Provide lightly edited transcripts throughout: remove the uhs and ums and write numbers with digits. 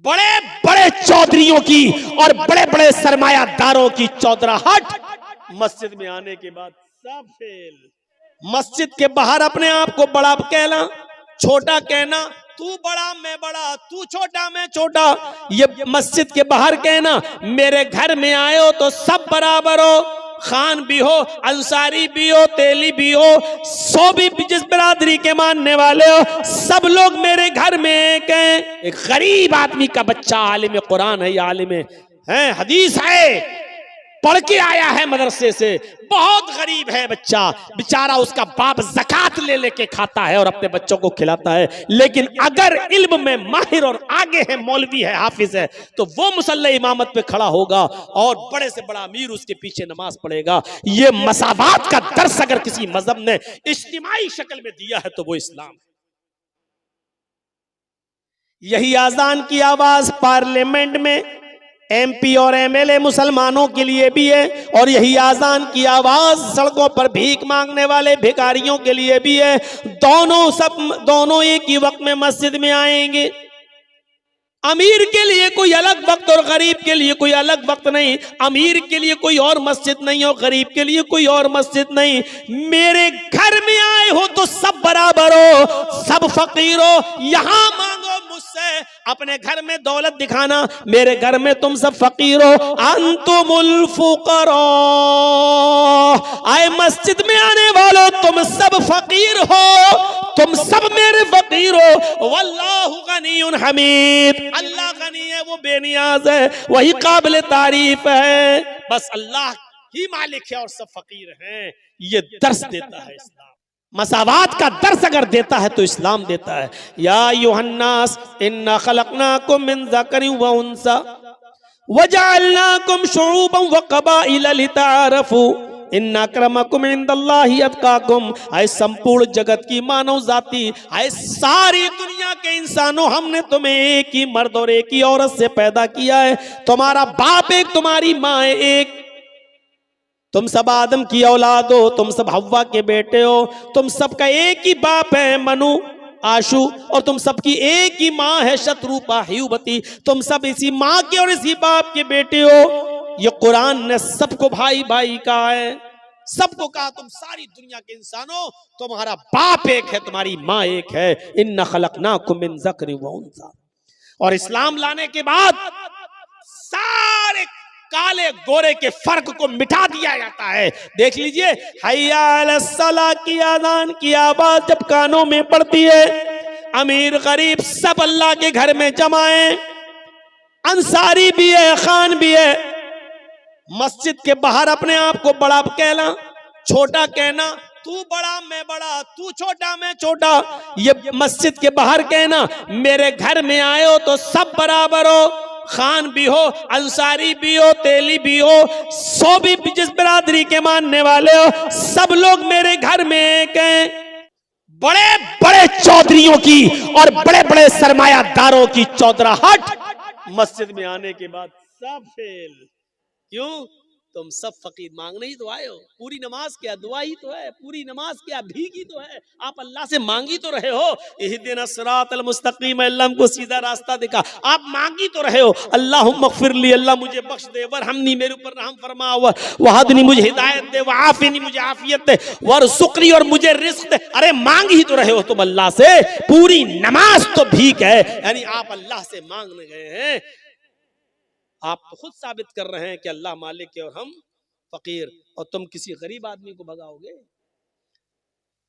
बड़े बड़े चौधरियों की और बड़े बड़े सरमायादारों की चौधराहट मस्जिद में आने के बाद सब फेल। मस्जिद के बाहर अपने आप को बड़ा कहना, छोटा कहना, तू बड़ा मैं बड़ा, तू छोटा मैं छोटा, ये मस्जिद के बाहर कहना। मेरे घर में आए हो तो सब बराबर हो, खान भी हो, अंसारी भी हो, तेली भी हो, सो भी जिस बिरादरी के मानने वाले हो, सब लोग मेरे घर में एक हैं। एक गरीब आदमी का बच्चा आलिम कुरान है, आलिम है, हदीस है, पढ़ के आया है मदरसे से, बहुत गरीब है बच्चा बेचारा, उसका बाप ज़कात ले लेके खाता है और अपने बच्चों को खिलाता है। लेकिन अगर इल्म में माहिर और आगे है, मौलवी है, हाफिज है, तो वो मुसल्ले इमामत पे खड़ा होगा और बड़े से बड़ा अमीर उसके पीछे नमाज पढ़ेगा। ये मसावात का दर्स अगर किसी मजहब ने इज्तिमाई शक्ल में दिया है तो वो इस्लाम है। यही आजान की आवाज पार्लियामेंट में एमपी और एमएलए मुसलमानों के लिए भी है, और यही आजान की आवाज सड़कों पर भीख मांगने वाले भिखारियों के लिए भी है। दोनों एक ही वक्त में मस्जिद में आएंगे। अमीर के लिए कोई अलग वक्त और गरीब के लिए कोई अलग वक्त नहीं। अमीर के लिए कोई और मस्जिद नहीं और गरीब के लिए कोई और मस्जिद नहीं। मेरे घर में आए हो तो सब बराबर हो, सब फकीर हो। यहां मांगो मुझसे, अपने घर में दौलत दिखाना, मेरे घर में तुम सब फकीर हो। अंतुमुल फुकरा, आए मस्जिद में आने वालों तुम सब फकीर हो, तुम सब मेरे फकीर हो। वल्लाहु गनीयुन हमीद, अल्लाह गनी है, वो बेनियाज है, वही काबिल तारीफ है। बस अल्लाह ही मालिक है और सब फकीर हैं। ये दर्स देता है इस्लाम। मसावात का दर्स अगर देता है तो इस्लाम देता है। या युहन्नास इन्ना खलकनाकुम मिन ज़करिन व उन्सा वजअलनाकुम शुऊबन व क़बाइल लितारफू इन्ना अक्रमकुम इंदल्लाहि अत्काकुम। आए संपूर्ण जगत की मानव जाति, आए सारी दुनिया के इंसानों, हमने तुम्हें एक ही मर्द और एक ही औरत से पैदा किया है। तुम्हारा बाप एक, तुम्हारी माँ एक, तुम सब आदम की औलाद हो, तुम सब हव्वा के बेटे हो, तुम सबका एक ही बाप है मनु आशु, और तुम सबकी एक ही माँ है शत्रुपा हियुबती। तुम सब इसी माँ के और इसी बाप के बेटे हो। ये कुरान ने सबको भाई भाई कहा है, सबको कहा तुम सारी दुनिया के इंसानों, तुम्हारा बाप एक है, तुम्हारी माँ एक है। इन्ना खलकनाकुम मिन ज़करिन व उन्सा। और इस्लाम लाने के बाद सारे काले गोरे के फर्क को मिटा दिया जाता है। देख लीजिए, हय्या अलस सलाह की आज़ान की आवाज जब कानों में पड़ती है, अमीर गरीब सब अल्लाह के घर में जमाए, अंसारी भी है, खान भी है। मस्जिद के बाहर अपने आप को बड़ा कहना, छोटा कहना, तू बड़ा मैं बड़ा, तू छोटा मैं छोटा, ये मस्जिद के बाहर कहना। मेरे घर में आए हो तो सब बराबर हो, खान भी हो, अंसारी भी हो, तेली भी हो, सो भी जिस बिरादरी के मानने वाले हो, सब लोग मेरे घर में एक हैं। बड़े बड़े चौधरियों की और बड़े बड़े सरमायादारों की चौधराहट मस्जिद में आने के बाद सब फेल। क्यों? तुम सब फकीर मांगने ही तो आए हो। पूरी नमाज क्या दुआ ही तो है, पूरी नमाज क्या भीख ही तो है। आप अल्लाह से मांगी तो रहे हो, इहदिना सिरातल मुस्तकीम, अल्लाह हमको सीधा रास्ता दिखा। आप मांगी तो रहे हो, अल्लाहुम्मा ग़फ़िरली, अल्लाह मुझे बख्श दे, वरहमनी, मेरे ऊपर रहम फरमा, वहदनी, मुझे हिदायत दे, वआफ़िनी, मुझे आफियत दे, वरज़ुक़नी, और मुझे रिज़्क़ दे। अरे मांग ही तो रहे हो तुम अल्लाह से। पूरी नमाज तो भीख है, यानी आप अल्लाह से मांगने गए हैं। आप तो खुद साबित कर रहे हैं कि अल्लाह मालिक है और हम फकीर, और तुम किसी गरीब आदमी को भगाओगे।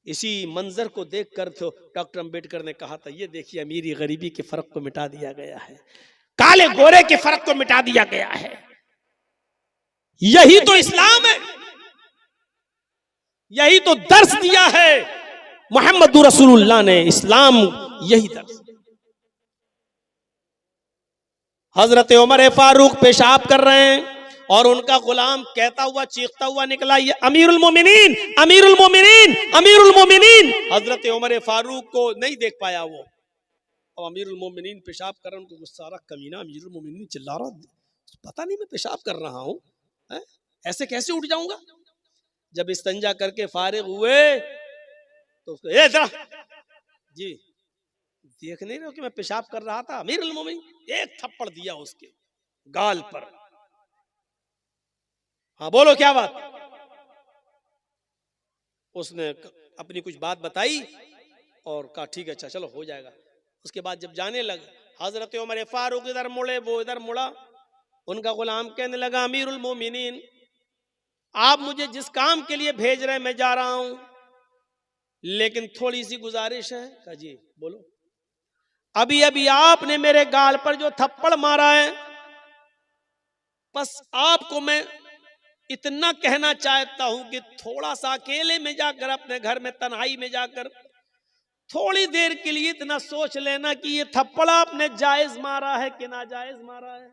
इसी मंजर को देखकर तो डॉक्टर अंबेडकर ने कहा था, ये देखिए अमीरी गरीबी के फर्क को मिटा दिया गया है, काले गोरे के फर्क को मिटा दिया गया है। यही तो इस्लाम है, यही तो दर्स दिया है मोहम्मद रसूलुल्लाह ने। इस्लाम यही दर्स। हजरत उमर फारूक पेशाब कर रहे हैं और उनका गुलाम कहता हुआ चीखता हुआ निकला, ये अमीरुल मोमिनीन, अमीरुल मोमिनीन, अमीरुल मोमिनीन। हजरत उमर फारूक को नहीं देख पाया वो, और अमीरुल मोमिनीन पेशाब कर रहे, उनको गुस्सा आ रहा, कमीना अमीरुल मोमिनीन चिल्ला रहा, पता नहीं मैं पेशाब कर रहा हूं, ऐसे कैसे उठ जाऊंगा। जब इस्तंजा करके फारिग हुए तो उसको जी देख नहीं रहे हो कि मैं पेशाब कर रहा था? अमीरुल मोमिनीन, एक थप्पड़ दिया उसके गाल पर। हाँ बोलो क्या बात? उसने अपनी कुछ बात बताई और कहा ठीक है अच्छा चलो हो जाएगा। उसके बाद जब जाने लगे, हजरत उमर फारूक इधर मुड़े, वो इधर मुड़ा। उनका गुलाम कहने लगा, अमीरुल मोमिनीन, आप मुझे जिस काम के लिए भेज रहे हैं मैं जा रहा हूं, लेकिन थोड़ी सी गुजारिश है। कहा जी बोलो। अभी अभी आपने मेरे गाल पर जो थप्पड़ मारा है, बस आपको मैं इतना कहना चाहता हूं कि थोड़ा सा अकेले में जाकर, अपने घर में तन्हाई में जाकर थोड़ी देर के लिए इतना सोच लेना कि ये थप्पड़ आपने जायज मारा है कि नाजायज मारा है।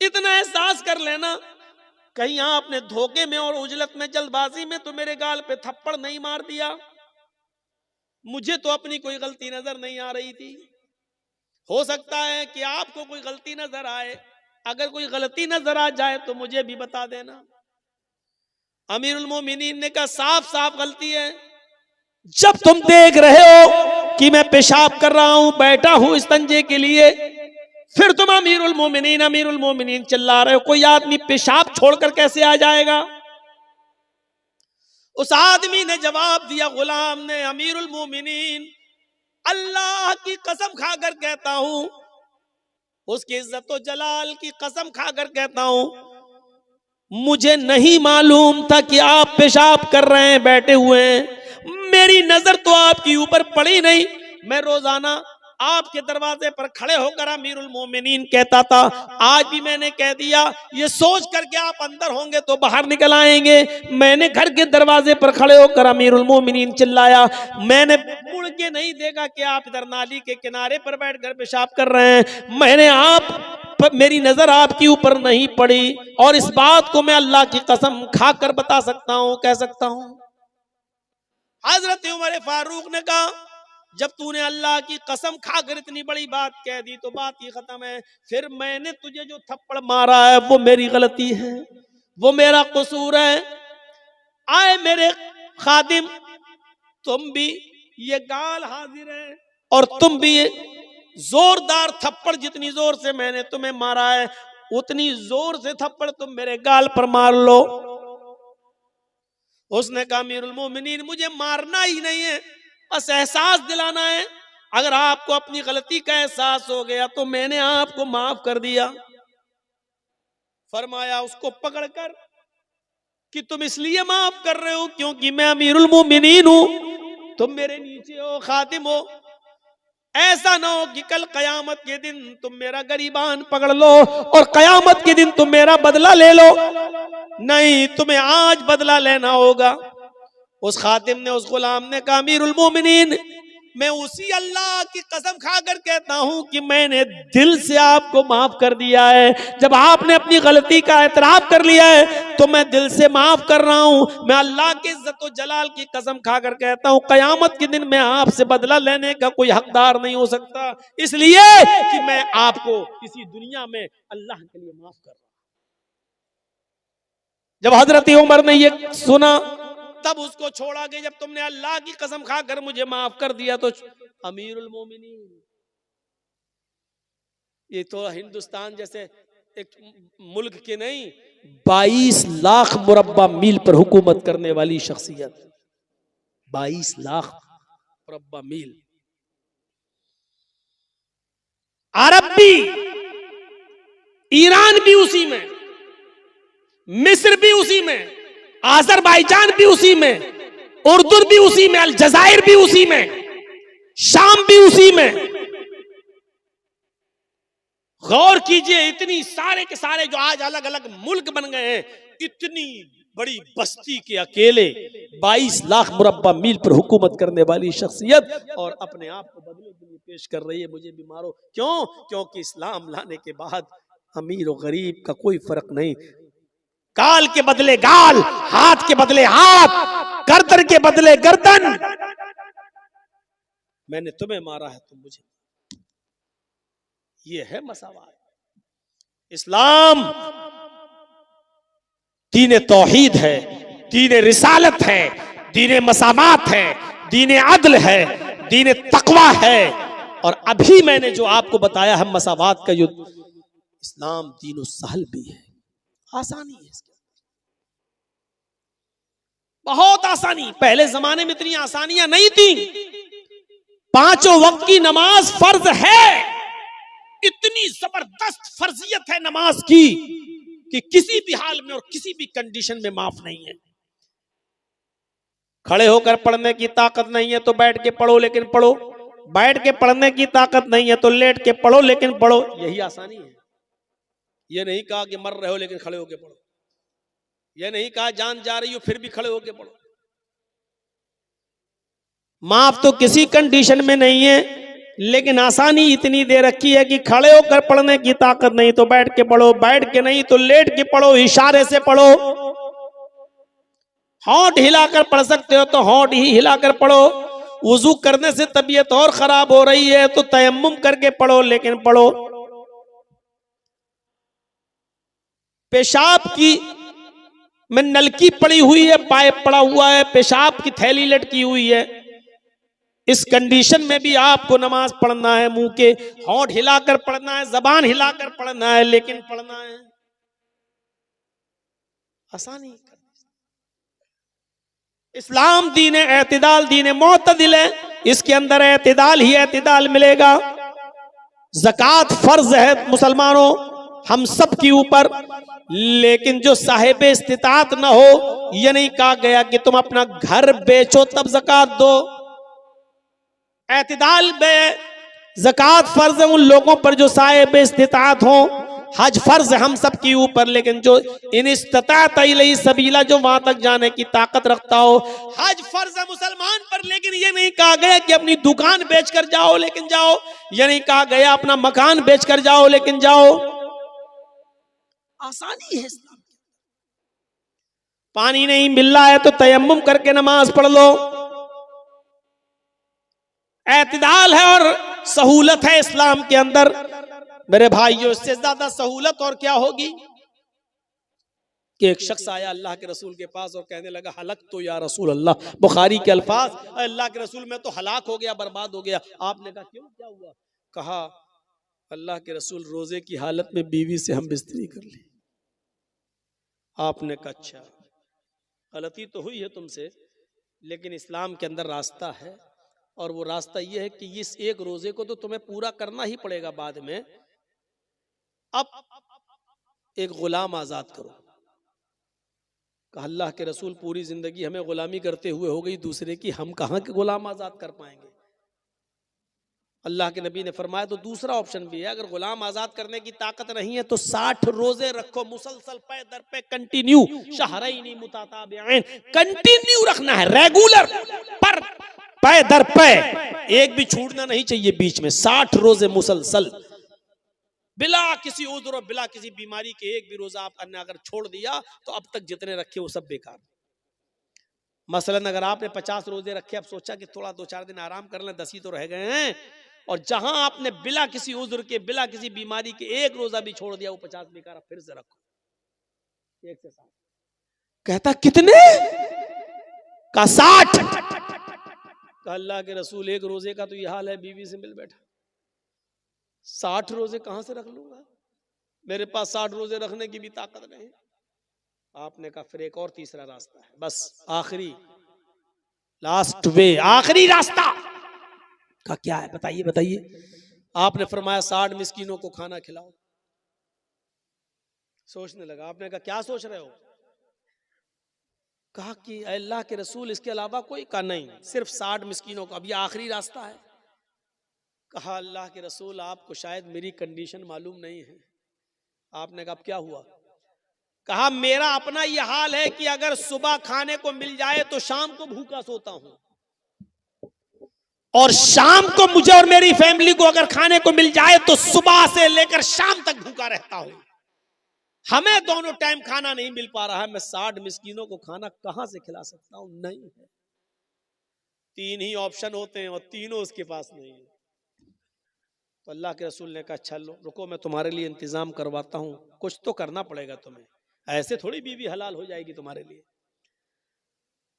इतना एहसास कर लेना, कहीं आपने धोखे में और उजलत में, जल्दबाजी में तो मेरे गाल पे थप्पड़ नहीं मार दिया। मुझे तो अपनी कोई गलती नजर नहीं आ रही थी। हो सकता है कि आपको कोई गलती नजर आए। अगर कोई गलती नजर आ जाए तो मुझे भी बता देना। अमीरुल मोमिनीन ने कहा, साफ साफ गलती है। जब तुम देख रहे हो कि मैं पेशाब कर रहा हूं, बैठा हूं इस्तंजे के लिए, फिर तुम अमीरुल मोमिनीन चिल्ला रहे हो। कोई आदमी पेशाब छोड़कर कैसे आ जाएगा? उस आदमी ने जवाब दिया, गुलाम ने, अमीरुल मोमिनीन, अल्लाह की कसम खाकर कहता हूं, उसकी इज्जत व जलाल की कसम खाकर कहता हूं, मुझे नहीं मालूम था कि आप पेशाब कर रहे हैं बैठे हुए हैं। मेरी नजर तो आपके ऊपर पड़ी नहीं। मैं रोजाना आपके दरवाजे पर खड़े होकर अमीरुल मोमिनीन कहता था। आज भी मैंने कह दिया, ये सोच करके आप अंदर होंगे तो बाहर निकल आएंगे। मैंने घर के दरवाजे पर खड़े होकर अमीरुल मोमिनीन चिल्लाया। मैंने मुड़ के नहीं देखा कि आप इधर नाली के किनारे पर बैठकर पेशाब कर रहे हैं। मैंने मेरी नजर आपके ऊपर नहीं पड़ी, और इस बात को मैं अल्लाह की कसम खाकर बता सकता हूं, कह सकता हूं। हजरत उमर फारूक ने कहा, जब तूने अल्लाह की कसम खाकर इतनी बड़ी बात कह दी तो बात ही खत्म है। फिर मैंने तुझे जो थप्पड़ मारा है वो मेरी गलती है, वो मेरा कसूर है। आए मेरे खादिम, तुम भी, ये गाल हाजिर है, और तुम भी जोरदार थप्पड़, जितनी जोर से मैंने तुम्हें मारा है उतनी जोर से थप्पड़ तुम मेरे गाल पर मार लो। उसने कहा, अमीरुल मोमिनीन, मुझे मारना ही नहीं है, बस एहसास दिलाना है। अगर आपको अपनी गलती का एहसास हो गया तो मैंने आपको माफ कर दिया। फरमाया उसको पकड़कर कि तुम इसलिए माफ कर रहे हो क्योंकि मैं अमीरुल मोमिनीन हूं, तुम मेरे नीचे हो, खातिम हो। ऐसा ना हो कि कल कयामत के दिन तुम मेरा गरीबान पकड़ लो और कयामत के दिन तुम मेरा बदला ले लो। नहीं, तुम्हें आज बदला लेना होगा। उस खातिम ने, उस गुलाम ने कहा, अमीरुल मोमिनीन, मैं उसी अल्लाह की कसम खाकर कहता हूं कि मैंने दिल से आपको माफ कर दिया है। जब आपने अपनी गलती का एतराफ कर लिया है तो मैं दिल से माफ कर रहा हूं। मैं अल्लाह की इज्जत व जलाल की कसम खाकर कहता हूं, कयामत के दिन मैं आपसे बदला लेने का कोई हकदार नहीं हो सकता, इसलिए कि मैं आपको इसी दुनिया में अल्लाह के लिए माफ कर रहा हूं। जब हजरत उमर ने ये सुना तब उसको छोड़ा कि जब तुमने अल्लाह की कसम खाकर मुझे माफ कर दिया तो अमीरुल मोमिनीन। ये तो हिंदुस्तान जैसे एक मुल्क के नहीं, 22 लाख मुरब्बा मील पर हुकूमत करने वाली शख्सियत, 22 लाख मुरब्बा मील। अरब भी, ईरान भी उसी में, मिस्र भी उसी में, आजरबाईजान भी उसी में, उर्दू भी उसी में, अलजायर भी उसी में, शाम भी उसी में। गौर कीजिए, इतनी सारे के सारे जो आज अलग अलग मुल्क बन गए हैं, इतनी बड़ी बस्ती के अकेले 22 लाख मुरब्बा मील पर हुकूमत करने वाली शख्सियत, और अपने आप को बदले के लिए पेश कर रही है, मुझे भी मारो। क्यों? क्योंकि इस्लाम लाने के बाद अमीर और गरीब का कोई फर्क नहीं। गाल के बदले गाल, हाथ के बदले हाथ, गर्दन के बदले गर्दन। मैंने तुम्हें मारा है, तुम मुझे। ये है मसावात। इस्लाम दीन तौहीद है, दीन रिसालत है, दीन मसावात है, दीन अदल है, दीन तकवा है। और अभी मैंने जो आपको बताया है मसावात का युद्ध, इस्लाम दीन सहल भी है, आसानी है इसके, बहुत आसानी। पहले जमाने में इतनी आसानियां नहीं थी। 5 वक्त की नमाज फर्ज है, इतनी जबरदस्त फर्जियत है नमाज की कि किसी भी हाल में और किसी भी कंडीशन में माफ नहीं है। खड़े होकर पढ़ने की ताकत नहीं है तो बैठ के पढ़ो लेकिन पढ़ो, बैठ के पढ़ने की ताकत नहीं है तो लेट के पढ़ो लेकिन पढ़ो, यही आसानी है। यह नहीं कहा कि मर रहे हो लेकिन खड़े होकर पढ़ो, यह नहीं कहा जान जा रही हो फिर भी खड़े होकर पढ़ो। माफ तो किसी कंडीशन में नहीं है, लेकिन आसानी इतनी दे रखी है कि खड़े होकर पढ़ने की ताकत नहीं तो बैठ के पढ़ो, बैठ के नहीं तो लेट के पढ़ो, इशारे से पढ़ो। होंठ हिलाकर पढ़ सकते हो तो होंठ ही हिलाकर पढ़ो। वुजू करने से तबीयत और खराब हो रही है तो तयम्मुम करके पढ़ो लेकिन पढ़ो। पेशाब की में नलकी पड़ी हुई है, पाइप पड़ा हुआ है, पेशाब की थैली लटकी हुई है, इस कंडीशन में भी आपको नमाज पढ़ना है। मुंह के होंठ हिलाकर पढ़ना है, जबान हिलाकर पढ़ना है, लेकिन पढ़ना है। आसानी। इस्लाम दीन एतदाल, दीन मोतदिल है, इसके अंदर एतदाल ही एतदाल मिलेगा। ज़कात फर्ज है मुसलमानों हम सब के ऊपर, लेकिन जो साहिब इस्तिताअत न हो, यह नहीं कहा गया कि तुम अपना घर बेचो तब ज़कात दो। एतदाल में ज़कात फर्ज है उन लोगों पर जो साहिब इस्तिताअत हो। हज फर्ज है हम सब के ऊपर, लेकिन जो इन इस्तिताअत इलैहि सबीला, जो वहां तक जाने की ताकत रखता हो। हज फर्ज है मुसलमान पर, लेकिन ये नहीं कहा गया कि अपनी दुकान बेचकर जाओ लेकिन जाओ, ये नहीं कहा गया अपना मकान बेचकर जाओ लेकिन जाओ। आसानी है इस्लाम। पानी नहीं मिल रहा है तो तयम्मुम करके नमाज पढ़ लो। एतदाल है और सहूलत है इस्लाम के अंदर। मेरे भाइयों, इससे ज्यादा सहूलत और क्या होगी कि एक शख्स आया अल्लाह के रसूल के पास और कहने लगा हलक तो या रसूल अल्लाह, बुखारी के अल्फाज, अल्लाह के रसूल मैं तो हलाक हो गया, बर्बाद हो गया। आपने कहा क्यों, क्या हुआ? कहा अल्लाह के रसूल रोजे की हालत में बीवी से हम बिस्तरी कर ली। आपने कहा अच्छा, गलती तो हुई है तुमसे, लेकिन इस्लाम के अंदर रास्ता है, और वो रास्ता ये है कि इस एक रोजे को तो तुम्हें पूरा करना ही पड़ेगा बाद में। अब एक गुलाम आजाद करो। कहा अल्लाह के रसूल पूरी जिंदगी हमें गुलामी करते हुए हो गई दूसरे की, हम कहां के गुलाम आजाद कर पाएंगे। अल्लाह के नबी ने फरमाया तो दूसरा ऑप्शन भी है, अगर गुलाम आजाद करने की ताकत नहीं है तो 60 रोजे रखो मुसलसल, पे दर पे कंटिन्यू, शहरैनी मुतताबिऐन, कंटिन्यू रखना है, रेगुलर, पर पे दर पे, एक भी छूटना नहीं चाहिए बीच में। 60 रोजे मुसलसल बिला किसी उज़्र और बिला किसी बीमारी के, एक भी रोजा आपने अगर छोड़ दिया तो अब तक जितने रखे वो सब बेकार। मसलन अगर आपने 50 रोजे रखे, अब सोचा कि थोड़ा 2-4 दिन आराम कर लें, 10 ही तो रह गए हैं, और जहां आपने बिला किसी उज़्र के, बिला किसी बीमारी के एक रोजा भी छोड़ दिया, वो 50 बेकार, फिर से रखो। 1 से 7 कहता कितने का 60। अल्लाह के रसूल एक रोजे का तो ये हाल है, बीवी से मिल बैठा, 60 रोजे कहां से रख लूंगा, मेरे पास 60 रोजे रखने की भी ताकत नहीं। आपने कहा फिर एक और तीसरा रास्ता है, बस आखिरी, लास्ट वे, आखिरी रास्ता। का क्या है बताइए बताइए। आपने फरमाया 60 मिस्कीनों को खाना खिलाओ। सोचने लगा। आपने कहा क्या सोच रहे हो? कहा कि अल्लाह के रसूल इसके अलावा कोई का नहीं, सिर्फ 60 मिस्कीनों को, अब ये आखिरी रास्ता है। कहा अल्लाह के रसूल आपको शायद मेरी कंडीशन मालूम नहीं है। आपने कहा क्या हुआ? कहा मेरा अपना ये हाल है कि अगर सुबह खाने को मिल जाए तो शाम को भूखा सोता हूं, और शाम को मुझे और मेरी फैमिली को अगर खाने को मिल जाए तो सुबह से लेकर शाम तक भूखा रहता हूं। हमें दोनों टाइम खाना नहीं मिल पा रहा है, मैं 60 मिस्कीनों को खाना कहां से खिला सकता हूं? नहीं है। 3 ही ऑप्शन होते हैं और तीनों उसके पास नहीं है। तो अल्लाह के रसूल ने कहा चलो रुको, मैं तुम्हारे लिए इंतजाम करवाता हूं, कुछ तो करना पड़ेगा तुम्हें, ऐसे थोड़ी बीवी हलाल हो जाएगी तुम्हारे लिए।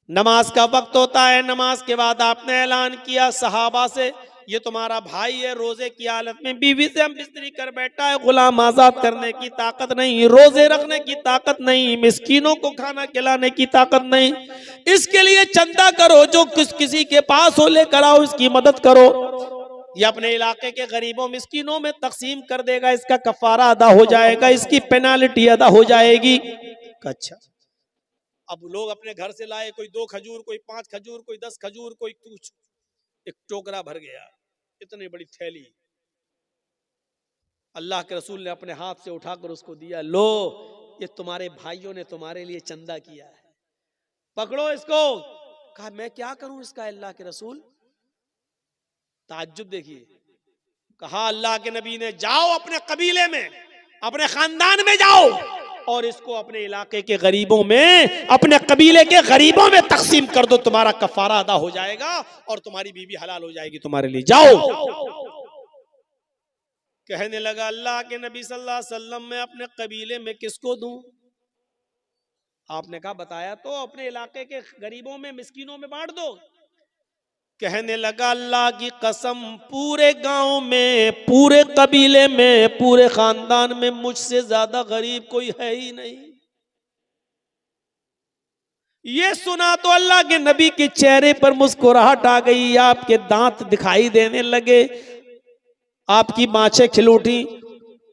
नमाज का वक्त होता है, नमाज के बाद आपने ऐलान किया सहाबा से, ये तुम्हारा भाई है, रोजे की हालत में बीवी से हम बिस्तरी कर बैठा है, गुलाम आजाद करने की ताकत नहीं, रोजे रखने की ताकत नहीं, मिस्कीनों को खाना खिलाने की ताकत नहीं, इसके लिए चंदा करो, जो किसी के पास हो लेकर आओ, इसकी मदद करो। ये अपने इलाके के गरीबों मिस्कीनों में तकसीम कर देगा, इसका कफारा अदा हो जाएगा, इसकी पेनाल्टी अदा हो जाएगी। अच्छा, अब लोग अपने घर से लाए, कोई 2 खजूर, कोई 5 खजूर, कोई 10 खजूर, कोई कुछ, एक टोकरा भर गया, इतनी बड़ी थैली। अल्लाह के रसूल ने अपने हाथ से उठाकर उसको दिया, लो ये तुम्हारे भाइयों ने तुम्हारे लिए चंदा किया है, पकड़ो इसको। कहा मैं क्या करूं इसका अल्लाह के रसूल? ताज्जुब देखिए। कहा अल्लाह के नबी ने, जाओ अपने कबीले में, अपने खानदान में जाओ और इसको अपने इलाके के गरीबों में, अपने कबीले के गरीबों में तकसीम कर दो, तुम्हारा कफारा अदा हो जाएगा और तुम्हारी बीवी हलाल हो जाएगी तुम्हारे लिए, जाओ। कहने लगा अल्लाह के नबी सल्लल्लाहु अलैहि वसल्लम, मैं अपने कबीले में किसको दूं? आपने कहा बताया तो, अपने इलाके के गरीबों में, मिस्कीनों में बांट दो। कहने लगा अल्लाह की कसम, पूरे गांव में, पूरे कबीले में, पूरे खानदान में मुझसे ज्यादा गरीब कोई है ही नहीं। ये सुना तो अल्लाह के नबी के चेहरे पर मुस्कुराहट आ गई, आपके दांत दिखाई देने लगे, आपकी बाँछें खिल उठी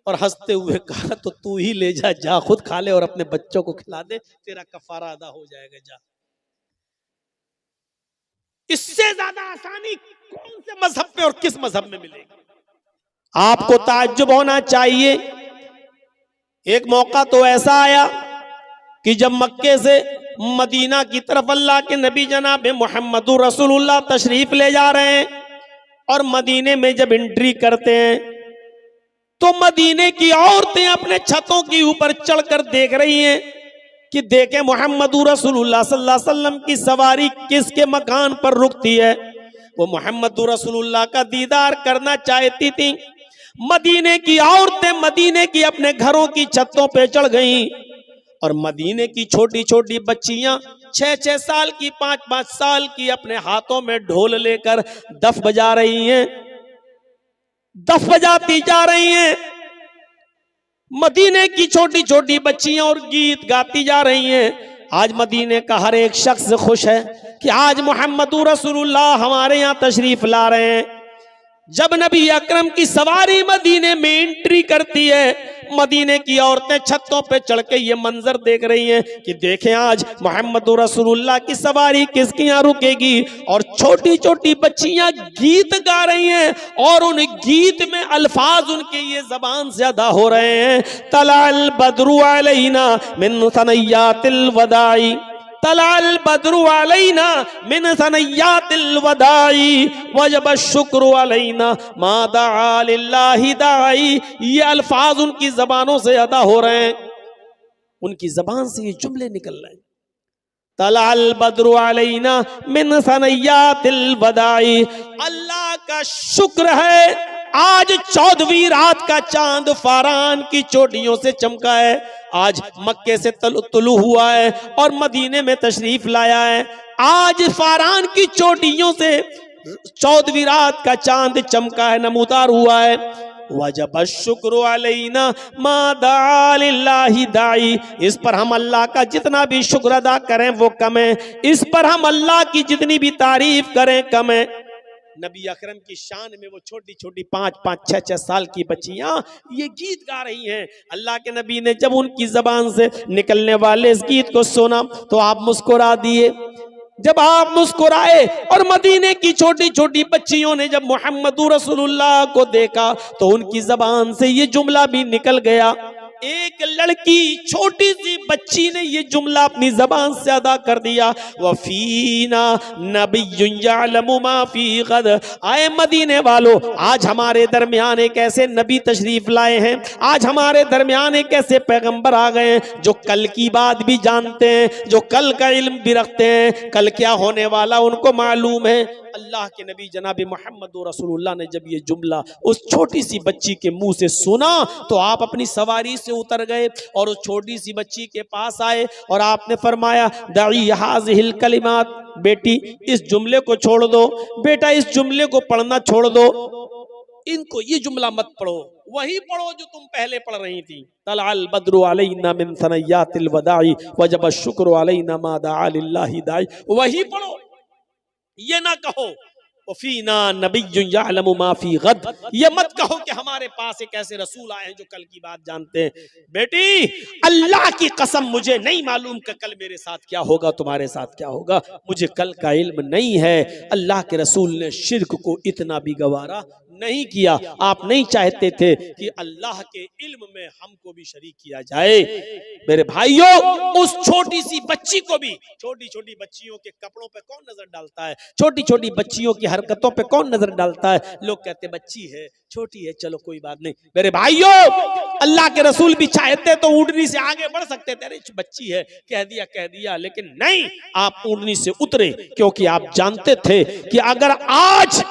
और हंसते हुए कहा तो तू ही ले जा, जा खुद खा ले और अपने बच्चों को खिला दे, तेरा कफारा अदा हो जाएगा, जा। इससे ज्यादा आसानी कौन से मजहब पे और किस मजहब में मिलेगी? आपको ताज्जुब होना चाहिए। एक मौका तो ऐसा आया कि जब मक्के से मदीना की तरफ अल्लाह के नबी जनाब मुहम्मदुर रसूलुल्लाह तशरीफ ले जा रहे हैं और मदीने में जब एंट्री करते हैं तो मदीने की औरतें अपने छतों के ऊपर चढ़कर देख रही हैं कि देखें मुहम्मदुर रसूलुल्लाह सल्लल्लाहु अलैहि वसल्लम की सवारी किसके मकान पर रुकती है। वो मुहम्मदुर रसूलुल्लाह का दीदार करना चाहती थी। मदीने की औरतें मदीने की अपने घरों की छतों पे चढ़ गईं और मदीने की छोटी छोटी बच्चियां 6-6 साल की, 5-5 साल की, अपने हाथों में ढोल लेकर दफ बजा रही हैं, दफ बजाती जा रही हैं। मदीने की छोटी छोटी बच्चियां और गीत गाती जा रही हैं। आज मदीने का हर एक शख्स खुश है कि आज मुहम्मदुर रसूलुल्लाह हमारे यहाँ तशरीफ ला रहे हैं। जब नबी अकरम की सवारी मदीने में एंट्री करती है, मदीने की औरतें छतों पे चढ़ के ये मंजर देख रही हैं कि देखें आज मुहम्मदुर रसूलुल्लाह की सवारी किसके यहाँ रुकेगी। और छोटी छोटी बच्चियां गीत गा रही हैं और उन गीत में अल्फाज उनके ये जबान से अदा हो रहे हैं, तलाल बद्रु अलैना मिन सनय्यातिल वदाई, तलाल बद्रु अलैना मिन सनय्यातिल वदाई वजब शुक्र अलैना मा दआ लिल्लाहि दाई। ये अल्फाज उनकी जबानों से अदा हो रहे हैं, उनकी जबान से ये जुमले निकल रहे हैं, तलाल बद्रु अलैना मिन सनय्यातिल वदाई। अल्लाह का शुक्र है आज 14वीं रात का चांद फारान की चोटियों से चमका है। आज मक्के से तुलू हुआ है और मदीने में तशरीफ लाया है। आज फारान की चोटियों से 14वीं रात का चांद चमका है, नमूदार हुआ है। वजब शुक्र अलैना मा दआ लिल्लाहि दाई। इस पर हम अल्लाह का जितना भी शुक्र अदा करें वो कम है, इस पर हम अल्लाह की जितनी भी तारीफ करें कम है। नबी अकरम की शान में वो छोटी छोटी 5-5, 6-6 साल की बच्चियां ये गीत गा रही हैं। अल्लाह के नबी ने जब उनकी जबान से निकलने वाले इस गीत को सुना तो आप मुस्कुरा दिए। जब आप मुस्कुराए और मदीने की छोटी छोटी बच्चियों ने जब मुहम्मदुर रसूलुल्लाह को देखा तो उनकी जबान से ये जुमला भी निकल गया। एक लड़की छोटी सी बच्ची ने ये जुमला अपनी जबान से अदा कर दिया, वफीना नबियुन यअलमु मा फी गद। आए मदीने वालों, आज हमारे दरमियान एक ऐसे नबी तशरीफ लाए हैं, आज हमारे दरमियान एक ऐसे पैगंबर आ गए हैं जो कल की बात भी जानते हैं, जो कल का इल्म भी रखते हैं, कल क्या होने वाला उनको मालूम है। अल्लाह के नबी जनाब मुहम्मद रसूलुल्लाह ने जब ये जुमला उस छोटी सी बच्ची के मुंह से सुना तो आप अपनी सवारी से से उतर गए और उस छोटी सी बच्ची के पास आए और आपने फरमाया दई हाज़िहिल कलिमात, बेटी इस जुमले को छोड़ दो, बेटा इस जुमले को पढ़ना छोड़ दो, इनको ये जुमला मत पढ़ो, वही पढ़ो जो तुम पहले पढ़ रही थी। तलअल बद्रु अलैना मिन सनयातिल वदाई वजब शुक्र अलैना मा दआ लिल्लाहि दाई, वही पढ़ो, ये ना कहो फीना नबिय्युन यअलमु मा फी गद, ये मत कहो कि हमारे पास एक ऐसे रसूल आए हैं जो कल की बात जानते हैं। बेटी अल्लाह की कसम मुझे नहीं मालूम कि कल मेरे साथ क्या होगा, तुम्हारे साथ क्या होगा, मुझे कल का इल्म नहीं है। अल्लाह के रसूल ने शिर्क को इतना भी गवारा नहीं किया। आप नहीं चाहते थे कि अल्लाह के इल्म में हमको भी शरीक किया जाए। मेरे भाइयों, उस छोटी सी बच्ची को भी, छोटी छोटी बच्चियों के कपड़ों पे कौन नजर डालता है, छोटी छोटी बच्चियों की हरकतों पे कौन नजर डालता है? लोग कहते बच्ची है, छोटी है, चलो कोई बात नहीं। मेरे भाइयों, अल्लाह के रसूल भी चाहते तो ऊँटनी से आगे बढ़ सकते थे, अरे बच्ची है कह दिया, लेकिन नहीं, आप ऊँटनी से उतरे क्योंकि आप जानते थे कि अगर आज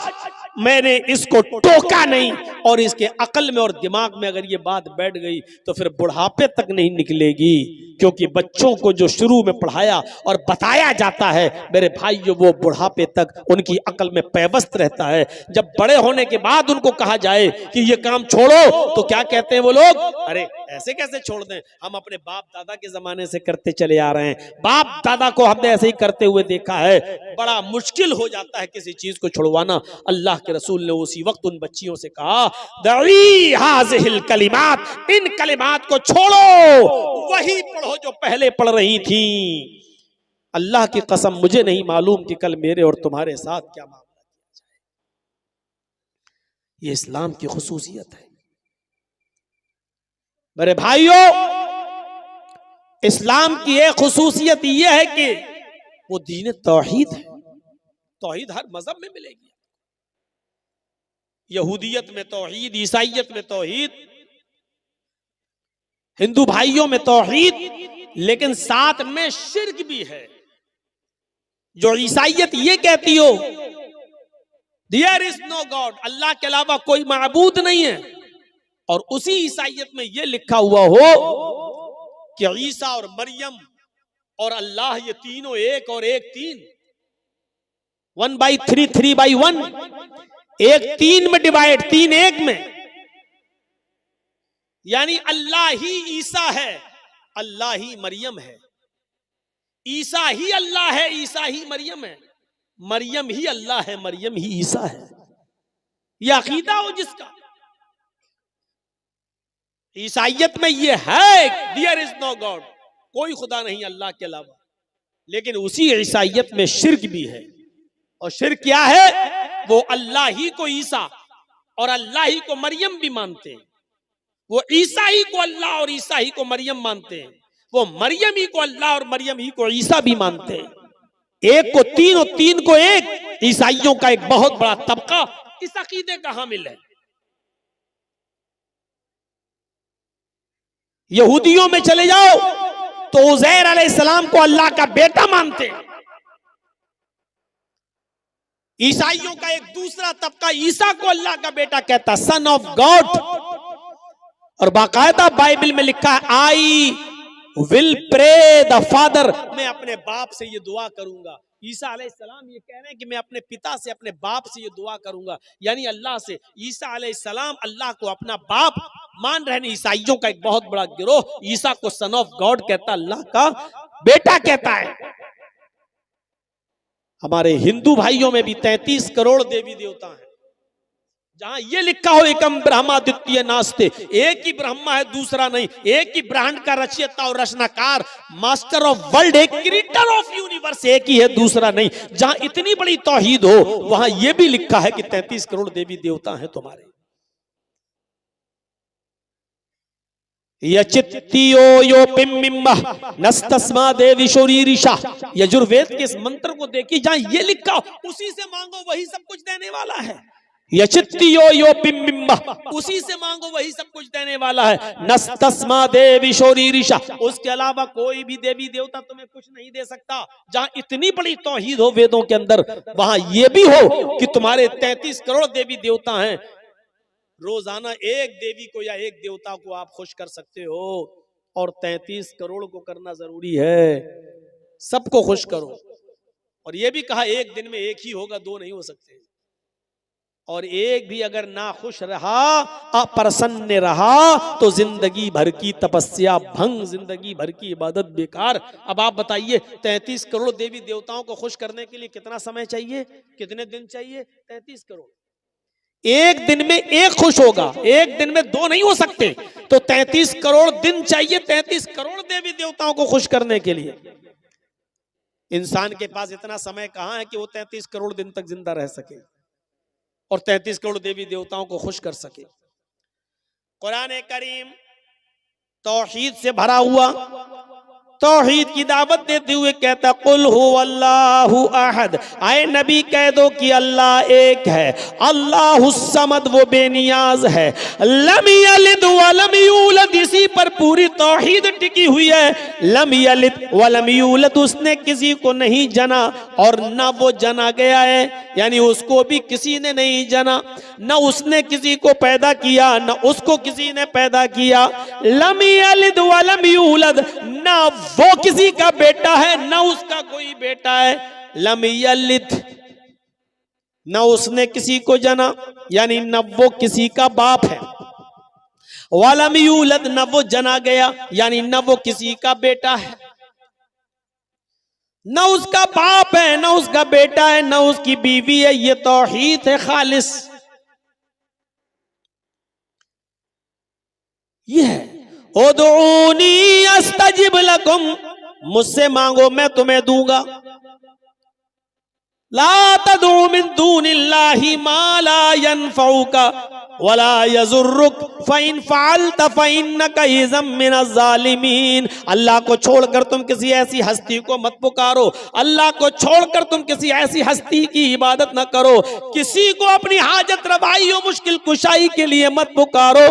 मैंने इसको टोका नहीं और इसके अकल में और दिमाग में अगर ये बात बैठ गई तो फिर बुढ़ापे तक नहीं निकलेगी। क्योंकि बच्चों को जो शुरू में पढ़ाया और बताया जाता है मेरे भाइयों, वो बुढ़ापे तक उनकी अकल में पैवस्त रहता है। जब बड़े होने के बाद उनको कहा जाए कि ये काम छोड़ो तो क्या कहते हैं वो लोग, अरे ऐसे कैसे छोड़ दें, हम अपने बाप दादा के जमाने से करते चले आ रहे हैं, बाप दादा को हमने ऐसे ही करते हुए देखा है। बड़ा मुश्किल हो जाता है किसी चीज को छुड़वाना। अल्लाह के रसूल ने उसी वक्त उन बच्चियों से कहा दई हाज़िहिल कलिमात, इन कलिमात को छोड़ो, वही पढ़ो जो पहले पढ़ रही थी। अल्लाह की कसम मुझे नहीं मालूम कि कल मेरे और तुम्हारे साथ क्या मामला किया जाए। ये इस्लाम की खुसूसियत है मेरे भाइयों। इस्लाम की एक खुसूसियत यह है कि वो दीन तौहीद है। तौहीद हर मजहब में मिलेगी, यहूदियत में तौहीद, ईसाइयत में तौहीद, हिंदू भाइयों में तौहीद, लेकिन साथ में शिर्क भी है। जो ईसाइयत ये कहती हो देयर इज नो गॉड, अल्लाह के अलावा कोई माबूद नहीं है, और उसी ईसाइयत में ये लिखा हुआ हो कि ईसा और मरियम और अल्लाह ये तीनों एक और एक तीन, 1/3 3/1, एक 3 में डिवाइड, 3 1 में, यानी अल्लाह ही ईसा है, अल्लाह ही मरियम है, ईसा ही अल्लाह है, ईसा ही मरियम है, मरियम ही अल्लाह है, मरियम ही ईसा है। यह अकीदा हो जिसका, ईसाइयत में यह है देयर इज नो गॉड, कोई खुदा नहीं अल्लाह के अलावा, लेकिन उसी ईसाइयत में शिर्क भी है। और शिर्क क्या है? वो अल्लाह ही को ईसा और अल्लाह ही को मरियम भी मानते हैं। वो ईसा ही को अल्लाह और ईसा ही को मरियम मानते हैं, वो मरियम ही को अल्लाह और मरियम ही को ईसा भी मानते हैं। एक को तीन और तीन को एक, ईसाइयों का एक बहुत बड़ा तबका इस अकीदे का हामिल है। यहूदियों में चले जाओ तो उज़ैर अलैहिस्सलाम को अल्लाह का बेटा मानते हैं। ईसाइयों का एक दूसरा तबका ईसा को अल्लाह का बेटा कहता, सन ऑफ गॉड, और बाकायदा बाइबल में लिखा है I will pray the father, मैं अपने बाप से ये दुआ करूंगा। ईसा अलैहिस्सलाम ये कह रहे हैं कि मैं अपने पिता से, अपने बाप से ये दुआ करूंगा, यानी अल्लाह से। ईसा अलैहिस्सलाम अल्लाह को अपना बाप मान रहे हैं। ईसाइयों का एक बहुत बड़ा गिरोह ईसा को सन ऑफ गॉड कहता, अल्लाह का बेटा कहता है। हमारे हिंदू भाइयों में भी 33 करोड़ देवी देवता हैं, जहां ये लिखा हो एकम ब्रह्मा द्वितीय नास्ते, एक ही ब्रह्मा है दूसरा नहीं, एक ही ब्रह्मांड का रचयिता और रचनाकार, मास्टर ऑफ वर्ल्ड, एक क्रिएटर ऑफ यूनिवर्स एक ही है दूसरा नहीं। जहां इतनी बड़ी तौहीद हो वहां ये भी लिखा है कि 33 करोड़ देवी देवता हैं तुम्हारे। यचित्तियो यो पिम्बिम्बा नस्तस्मा देवी शोरीरिशा, यजुर्वेद के इस मंत्र को देखिए, जहां ये लिखा उसी से मांगो वही सब कुछ देने वाला है। यचित्तियो यो पिम्बिम्बा, उसी से मांगो वही सब कुछ देने वाला है। नस्तस्मा देवी शोरीरिशा, उसके अलावा कोई भी देवी देवता तुम्हें कुछ नहीं दे सकता। जहां इतनी बड़ी तौहीद हो वेदों के अंदर, वहां ये भी हो कि तुम्हारे 33 करोड़ देवी देवता हैं। रोजाना एक देवी को या एक देवता को आप खुश कर सकते हो, और 33 करोड़ को करना जरूरी है। सबको खुश करो। और यह भी कहा एक दिन में एक ही होगा, दो नहीं हो सकते। और एक भी अगर ना खुश रहा, अप्रसन्न रहा, तो जिंदगी भर की तपस्या भंग, जिंदगी भर की इबादत बेकार। अब आप बताइए 33 करोड़ देवी देवताओं को खुश करने के लिए कितना समय चाहिए, कितने दिन चाहिए? 33 करोड़। एक दिन में एक खुश होगा, एक दिन में दो नहीं हो सकते, तो 33 करोड़ दिन चाहिए 33 करोड़ देवी देवताओं को खुश करने के लिए। इंसान के पास इतना समय कहां है कि वो 33 करोड़ दिन तक जिंदा रह सके और 33 करोड़ देवी देवताओं को खुश कर सके। कुरान करीम तौहीद से भरा हुआ, तौहीद की दावत देते हुए कहता कुल हुवल्लाहु अहद, आए नबी कह दो कि अल्लाह एक है, अल्लाहुस समद, वो बेनियाज है, लम यलिद वलम यूलद, इसी पर पूरी तौहीद टिकी हुई है। लम यलिद वलम यूलद, उसने किसी को नहीं जना और न वो जना गया है, यानी उसको भी किसी ने नहीं जना, न उसने किसी को पैदा किया, न उसको किसी ने पैदा किया। लम यलिद वलम यूलद, न वो किसी का बेटा है न उसका कोई बेटा है। लम यलिद, न उसने किसी को जना, यानी न वो किसी का बाप है। वलम यूलद, न वो जना गया, यानी न वो किसी का बेटा है, न उसका बाप है, न उसका बेटा है, न उसकी बीवी है। ये तौहीद है खालिस। ये है उदऊनी अस्तजिब लकुम, मुझसे मांगो मैं तुम्हें दूंगा। ला तदऊ मिन दूनिल्लाहि मा ला यनफउका वला यजुर्रुक फ़इन फ़अल्त फ़इन्नका इज़म मिनज़ ज़ालिमीन। अल्लाह को छोड़कर तुम किसी ऐसी हस्ती को मत पुकारो, अल्लाह को छोड़कर तुम किसी ऐसी हस्ती की इबादत न करो, किसी को अपनी हाजत रवाई और मुश्किल कुशाई के लिए मत पुकारो।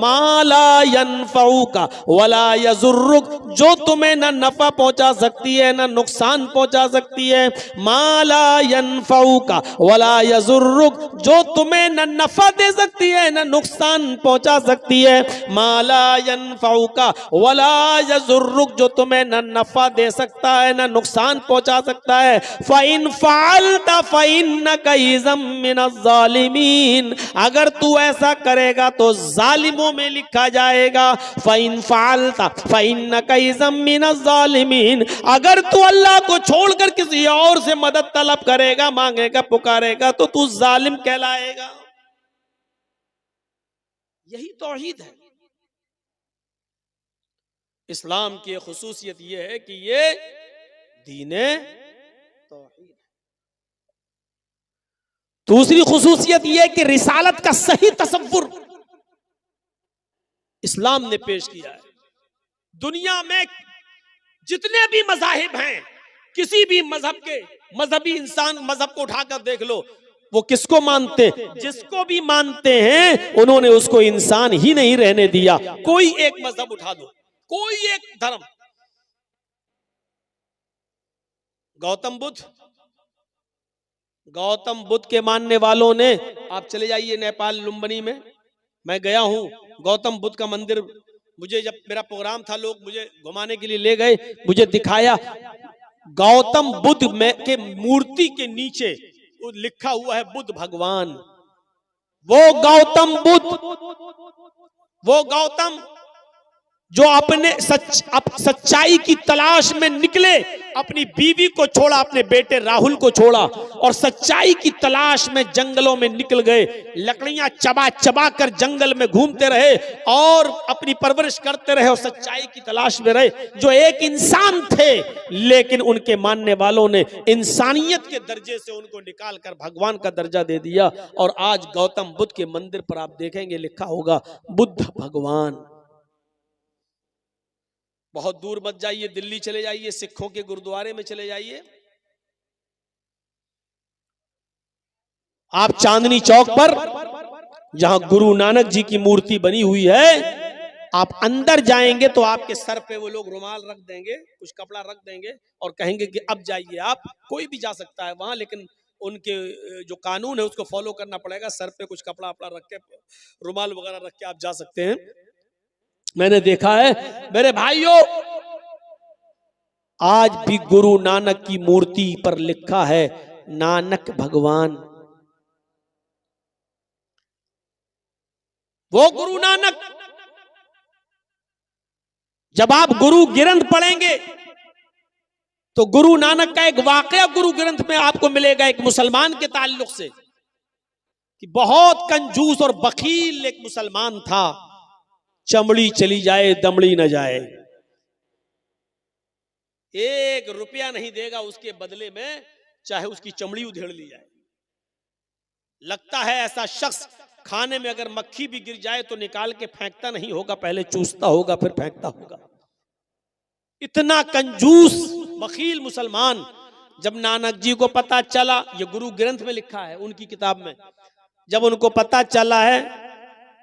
मा ला यनफ़उका वला यजुर्रुक, जो तुम्हें न नफा पहुंचा सकती है न नुकसान पहुंचा सकती है। मा ला यनफ़उका वला यजुर्रुक, जो तुम्हें न नफा दे सकती है न नुकसान पहुंचा सकती है। माला यनफ़उका वला यजुर्रुक, जो तुम्हें न नफा दे सकता है न नुकसान पहुंचा सकता है। फ़इन फ़अल्त फ़इन्नका इज़म मिनज़ ज़ालिमीन, अगर तू ऐसा करेगा तो जालिमों में लिखा जाएगा। फ़इन फ़अल्त फ़इन्नका इज़म मिनज़ ज़ालिमीन, अगर तू अल्लाह को छोड़कर किसी और से मदद तलब करेगा, मांगेगा, पुकारेगा, तो तू जालिम कहलाएगा। यही तौहीद है। इस्लाम की खुसूसियत यह है कि ये दीने तौहीद है। दूसरी खुसूसियत यह है कि रिसालत का सही तसव्वुर इस्लाम ने पेश किया है। दुनिया में जितने भी मज़ाहिब हैं, किसी भी मजहब के मजहबी इंसान मजहब को उठाकर देख लो, वो किसको मानते, जिसको भी मानते हैं उन्होंने उसको इंसान ही नहीं रहने दिया। कोई एक मजहब उठा दो, कोई एक धर्म, गौतम बुद्ध के मानने वालों ने, आप चले जाइए नेपाल लुम्बिनी में, मैं गया हूं, गौतम बुद्ध का मंदिर, मुझे जब मेरा प्रोग्राम था लोग मुझे घुमाने के लिए ले गए, मुझे दिखाया गौतम बुद्ध में के मूर्ति के नीचे लिखा हुआ है बुद्ध भगवान। वो गौतम जो अपने सच्चाई की तलाश में निकले, अपनी बीवी को छोड़ा, अपने बेटे राहुल को छोड़ा और सच्चाई की तलाश में जंगलों में निकल गए, लकड़ियां चबा चबा कर जंगल में घूमते रहे और अपनी परवरिश करते रहे और सच्चाई की तलाश में रहे। जो एक इंसान थे, लेकिन उनके मानने वालों ने इंसानियत के दर्जे से उनको निकाल कर भगवान का दर्जा दे दिया। और आज गौतम बुद्ध के मंदिर पर आप देखेंगे लिखा होगा बुद्ध भगवान। बहुत दूर मत जाइए, दिल्ली चले जाइए, सिखों के गुरुद्वारे में चले जाइए, आप चांदनी चौक पर जहां गुरु नानक जी की मूर्ति बनी हुई है, आप अंदर जाएंगे तो आपके सर पे वो लोग रुमाल रख देंगे, कुछ कपड़ा रख देंगे और कहेंगे कि अब जाइए आप। कोई भी जा सकता है वहां, लेकिन उनके जो कानून है उसको फॉलो करना पड़ेगा। सर पे कुछ कपड़ा अपड़ा रख के, रुमाल वगैरह रख के आप जा सकते हैं। मैंने देखा है मेरे भाइयों, आज भी गुरु नानक की मूर्ति पर लिखा है नानक भगवान। वो गुरु नानक, जब आप गुरु ग्रंथ पढ़ेंगे तो गुरु नानक का एक वाकया गुरु ग्रंथ में आपको मिलेगा एक मुसलमान के ताल्लुक से, कि बहुत कंजूस और बखील एक मुसलमान था। चमड़ी चली जाए दमड़ी न जाए, 1 रुपया नहीं देगा उसके बदले में, चाहे उसकी चमड़ी उधेड़ ली जाए। लगता है ऐसा शख्स खाने में अगर मक्खी भी गिर जाए तो निकाल के फेंकता नहीं होगा, पहले चूसता होगा फिर फेंकता होगा। इतना कंजूस बखील मुसलमान। जब नानक जी को पता चला, ये गुरु ग्रंथ में लिखा है उनकी किताब में, जब उनको पता चला है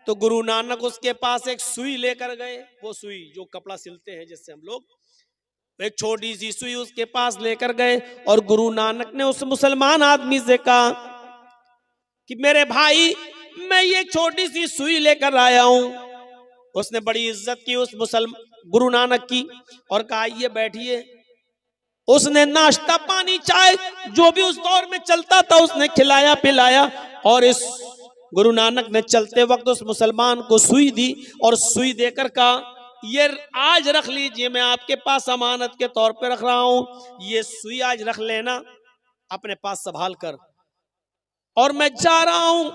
तो गुरु नानक उसके पास एक सुई लेकर गए। वो सुई जो कपड़ा सिलते हैं जिससे हम लोग, एक छोटी सी सुई उसके पास लेकर गए और गुरु नानक ने उस मुसलमान आदमी से कहा कि मेरे भाई, मैं ये छोटी सी सुई लेकर आया हूं। उसने बड़ी इज्जत की उस गुरु नानक की और कहा ये बैठिए। उसने नाश्ता पानी चाय जो भी उस दौर में चलता था उसने खिलाया पिलाया, और इस गुरु नानक ने चलते वक्त उस मुसलमान को सुई दी और सुई देकर कहा ये आज रख लीजिए, मैं आपके पास अमानत के तौर पे रख रहा हूं, ये सुई आज रख लेना अपने पास संभाल कर, और मैं जा रहा हूं।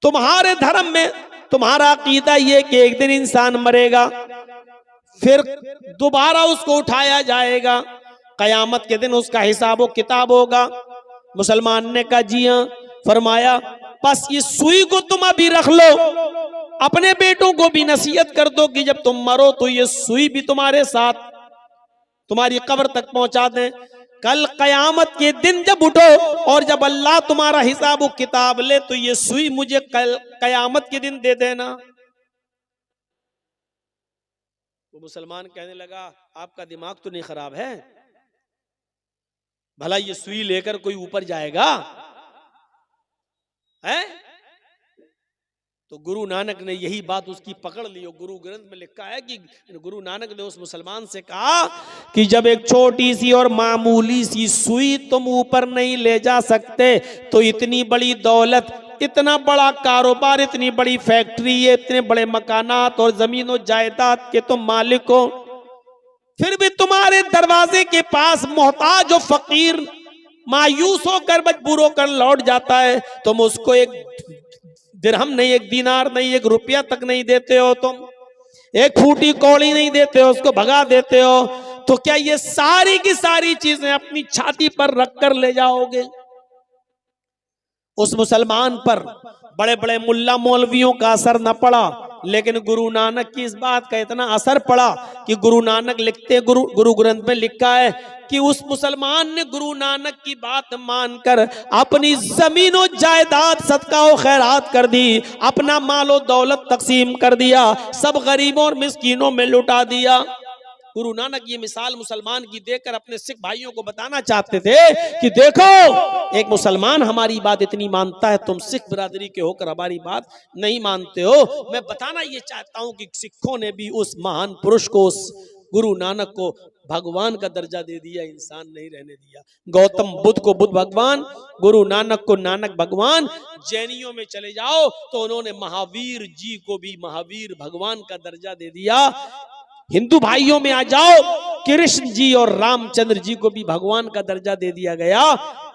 तुम्हारे धर्म में तुम्हारा अकीदा ये कि एक दिन इंसान मरेगा, फिर दोबारा उसको उठाया जाएगा, कयामत के दिन उसका हिसाब किताब होगा। मुसलमान ने कहा जी हाँ। फरमाया बस इस सुई को तुम अभी रख लो, अपने बेटों को भी नसीहत कर दो कि जब तुम मरो तो ये सुई भी तुम्हारे साथ तुम्हारी कब्र तक पहुंचा दें। कल कयामत के दिन जब उठो और जब अल्लाह तुम्हारा हिसाब किताब ले तो ये सुई मुझे कल कयामत के दिन दे देना। वो मुसलमान कहने लगा आपका दिमाग तो नहीं खराब है, भला ये सुई लेकर कोई ऊपर जाएगा है? तो गुरु नानक ने यही बात उसकी पकड़ ली। गुरु ग्रंथ में लिखा है कि गुरु नानक ने उस मुसलमान से कहा कि जब एक छोटी सी और मामूली सी सुई तुम ऊपर नहीं ले जा सकते तो इतनी बड़ी दौलत, इतना बड़ा कारोबार, इतनी बड़ी फैक्ट्री, इतने बड़े मकानात और जमीन और जायदाद के तुम मालिक हो, फिर भी तुम्हारे दरवाजे के पास मोहताज और फकीर मायूस होकर मजबूर होकर लौट जाता है, तुम उसको एक दिरहम नहीं, एक दीनार नहीं, 1 रुपया तक नहीं देते हो, तुम एक फूटी कौड़ी नहीं देते हो, उसको भगा देते हो, तो क्या ये सारी की सारी चीजें अपनी छाती पर रख कर ले जाओगे? उस मुसलमान पर बड़े बड़े मुल्ला मौलवियों का असर न पड़ा, लेकिन गुरु नानक की इस बात का इतना असर पड़ा कि गुरु नानक लिखते, गुरु ग्रंथ में लिखा है कि उस मुसलमान ने गुरु नानक की बात मानकर अपनी जमीनों जायदाद सदका और खैरात कर दी, अपना मालो दौलत तकसीम कर दिया, सब गरीबों और मिस्कीनों में लुटा दिया। गुरु नानक ये मिसाल मुसलमान की देकर अपने सिख भाइयों को बताना चाहते थे कि देखो एक मुसलमान हमारी बात इतनी मानता है, तुम सिख बिरादरी के होकर हमारी बात नहीं मानते हो। मैं बताना ये चाहता हूं कि सिखों ने भी उस महान पुरुष को, उस गुरु नानक को भगवान का दर्जा दे दिया, इंसान नहीं रहने दिया। गौतम बुद्ध को बुद्ध भगवान, गुरु नानक को नानक भगवान। जैनियों में चले जाओ तो उन्होंने महावीर जी को भी महावीर भगवान का दर्जा दे दिया। हिंदू भाइयों में आ जाओ, कृष्ण जी और रामचंद्र जी को भी भगवान का दर्जा दे दिया गया।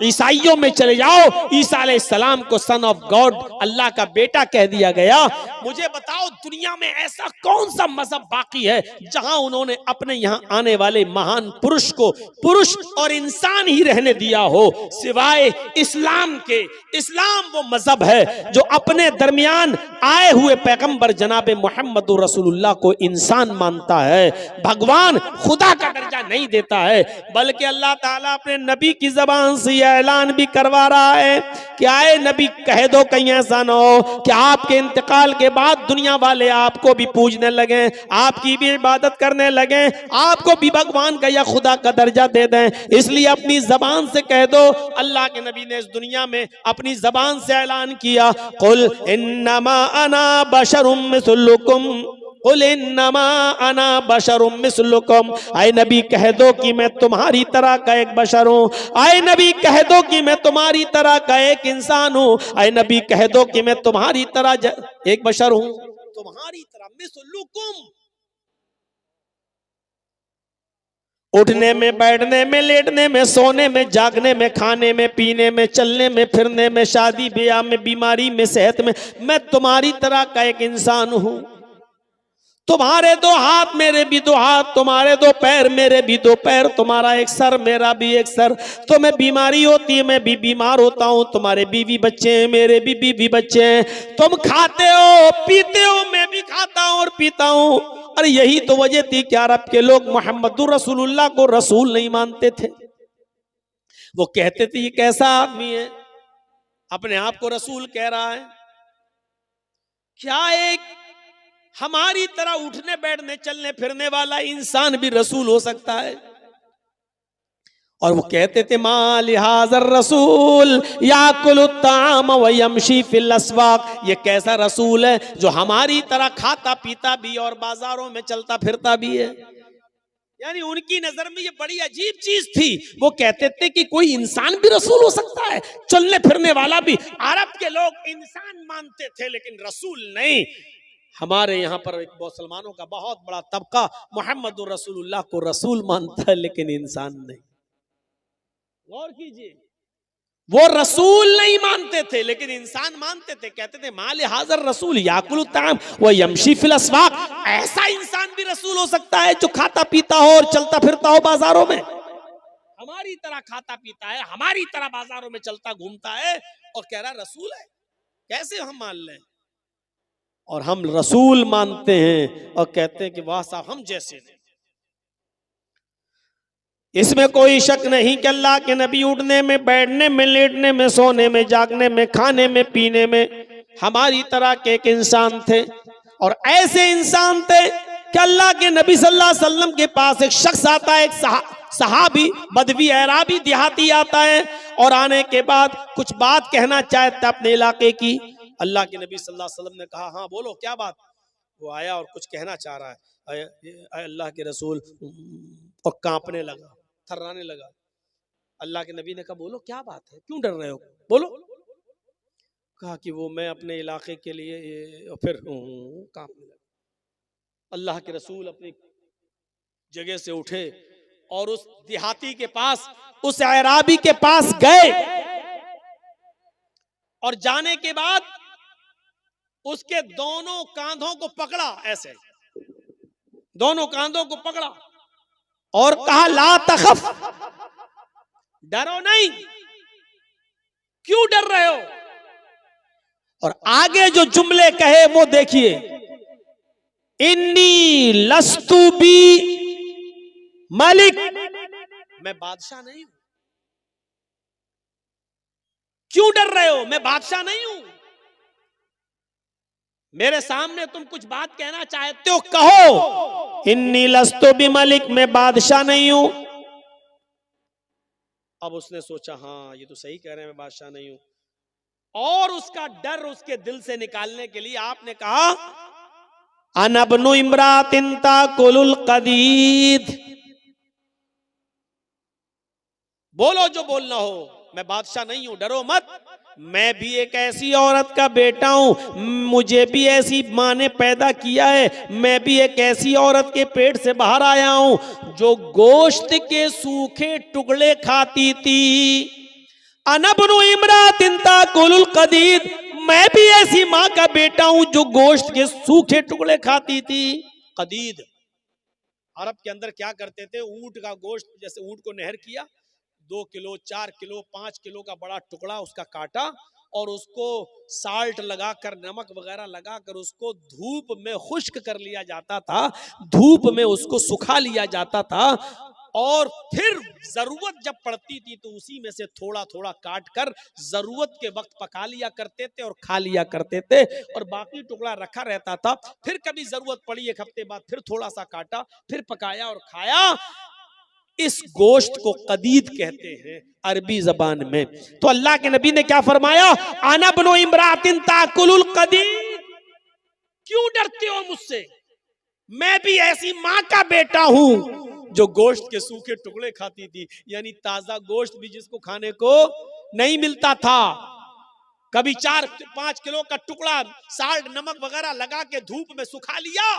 ईसाइयों में चले जाओ, ईसा अलैहिस्सलाम को सन ऑफ गॉड, अल्लाह का बेटा कह दिया गया। मुझे बताओ दुनिया में ऐसा कौन सा मजहब बाकी है जहां उन्होंने अपने यहाँ आने वाले महान पुरुष को पुरुष और इंसान ही रहने दिया हो, सिवाय इस्लाम के। इस्लाम वो मजहब है जो अपने दरमियान आए हुए पैगंबर जनाबे मोहम्मद रसूलुल्लाह को इंसान मानता है, भगवान खुदा का दर्जा नहीं देता है, बल्कि अल्लाह ताला अपने नबी की जबान से यह ऐलान भी करवा रहा है कि आए नबी कह दो कहीं ऐसा ना हो कि आपके इंतकाल के बाद दुनिया वाले आपको भी पूजने लगे, आपकी भी इबादत करने लगे, आपको भी भगवान का या खुदा का दर्जा दे दें। इसलिए अपनी जबान से कह दो। अल्लाह के नबी ने इस दुनिया में अपनी जबान से ऐलान किया, कुल इन्नमा अना बशरुम मिस्लुकुम, कुल इन्नमा अना बशरुम मिस्लुकुम। आए नबी कह दो कि मैं तुम्हारी तरह का एक बशर हूँ। आए नबी कह दो कि मैं तुम्हारी तरह का एक इंसान हूँ। आए नबी कह दो कि मैं तुम्हारी तरह एक बशर हूँ, तुम्हारी तरह मिस्लुकुम। उठने में, बैठने में, लेटने में, सोने में, जागने में, खाने में, पीने में, चलने में, फिरने में, शादी ब्याह में, बीमारी में, सेहत में, मैं तुम्हारी तरह का एक इंसान हूं। तुम्हारे दो हाथ मेरे भी दो हाथ, तुम्हारे दो पैर मेरे भी दो पैर, तुम्हारा एक सर मेरा भी एक सर। तुम्हें बीमारी होती है मैं भी बीमार होता हूं, तुम्हारे बीवी बच्चे हैं मेरे भी बीवी बच्चे हैं, तुम खाते हो पीते हो मैं भी खाता हूं और पीता हूं। और यही तो वजह थी कि अरब के लोग मोहम्मदुर रसूलुल्लाह को रसूल नहीं मानते थे। वो कहते थे ये कैसा आदमी है, अपने आप को रसूल कह रहा है। क्या एक हमारी तरह उठने बैठने चलने फिरने वाला इंसान भी रसूल हो सकता है? और वो कहते थे मा लिहाज़र रसूल याकुलु ताम व यमशी फिल अस्वाक। ये कैसा रसूल है जो हमारी तरह खाता पीता भी और बाजारों में चलता फिरता भी है। यानी उनकी नजर में ये बड़ी अजीब चीज थी। वो कहते थे कि कोई इंसान भी रसूल हो सकता है, चलने फिरने वाला भी। अरब के लोग इंसान मानते थे लेकिन रसूल नहीं। हमारे यहाँ पर एक मुसलमानों का बहुत बड़ा तबका मोहम्मदुर रसूलुल्लाह को रसूल मानता है लेकिन इंसान नहीं। गौर कीजिए, वो रसूल नहीं मानते थे लेकिन इंसान मानते थे। कहते थे माल हाजर रसूल याकुलु ताम व यमशी फिल अस्वाक। ऐसा इंसान भी रसूल हो सकता है जो खाता पीता हो और चलता फिरता हो बाजारों में, हमारी तरह खाता पीता है, हमारी तरह बाजारों में चलता घूमता है और कह रहा रसूल है। कैसे हम मान लें? और हम रसूल मानते हैं और कहते हैं कि वाह साहब हम जैसे नहीं। इसमें कोई शक नहीं कि अल्लाह के नबी उठने में, बैठने में, लेटने में, सोने में, जागने में, खाने में, पीने में हमारी तरह के एक इंसान थे। और ऐसे इंसान थे कि अल्लाह के नबी सल्लल्लाहु अलैहि वसल्लम के पास एक शख्स आता है, एक सहाबी बदवी अराबी देहाती आता है और आने के बाद कुछ बात कहना चाहता अपने इलाके की। अल्लाह के नबी सल्लल्लाहु अलैहि वसल्लम ने कहा हाँ बोलो क्या बात। वो आया और कुछ कहना चाह रहा है, अल्लाह के रसूल, और कांपने लगा, थर्राने लगा। अल्लाह के नबी ने कहा बोलो क्या बात है, क्यों डर रहे हो, बोलो। कहा कि वो मैं अपने इलाके के लिए, फिर कांपने लगा। अल्लाह के रसूल अपनी जगह से उठे और उस देहाती के पास, उस अराबी के पास गए और जाने के बाद उसके दोनों कांधों को पकड़ा, ऐसे दोनों कांधों को पकड़ा और कहा ला तखफ, डरो नहीं, क्यों डर रहे हो। और आगे जो जुमले कहे वो देखिए, इन्नी लस्तु बी मलिक, मैं बादशाह नहीं हूं। क्यों डर रहे हो, मैं बादशाह नहीं हूं। मेरे सामने तुम कुछ बात कहना चाहते हो कहो। इन्नी लस्तु बी मलिक, मैं बादशाह नहीं हूं। अब उसने सोचा हाँ ये तो सही कह रहे हैं, मैं बादशाह नहीं हूं। और उसका डर उसके दिल से निकालने के लिए आपने कहा अनबनु इमरातिन ताकुलुल कदीद, बोलो जो बोलना हो, मैं बादशाह नहीं हूं, डरो मत। मैं भी एक ऐसी औरत का बेटा हूं, मुझे भी ऐसी माँ ने पैदा किया है, मैं भी एक ऐसी औरत के पेट से बाहर आया हूं जो गोश्त के सूखे टुकड़े खाती थी। अनबनु इमरातिन ताकुलुल कदीद, मैं भी ऐसी माँ का बेटा हूं जो गोश्त के सूखे टुकड़े खाती थी। कदीद अरब के अंदर क्या करते थे, ऊंट का गोश्त, जैसे ऊंट को नहर किया, 2 किलो 4 किलो 5 किलो का बड़ा टुकड़ा उसका काटा और उसको साल्ट लगाकर, नमक वगैरह लगाकर उसको धूप में खुश्क कर लिया जाता था, धूप में उसको सुखा लिया जाता था, और फिर जरूरत जब पड़ती थी तो उसी में से थोड़ा थोड़ा काट कर जरूरत के वक्त पका लिया करते थे और खा लिया करते थे, और बाकी टुकड़ा रखा रहता था। फिर कभी जरूरत पड़ी 1 हफ्ते बाद फिर थोड़ा सा काटा, फिर पकाया और खाया। इस गोश्त को कदीद कहते हैं अरबी जबान में। तो अल्लाह के नबी ने क्या फरमाया, आना बनो इमरातिन ताकुलुल कदीद, क्यों डरते हो मुझसे, मैं भी ऐसी मां का बेटा हूं जो गोश्त के सूखे टुकड़े खाती थी, यानी ताजा गोश्त भी जिसको खाने को नहीं मिलता था। कभी 4-5 किलो का टुकड़ा साल्ट नमक वगैरह लगा के धूप में सुखा लिया,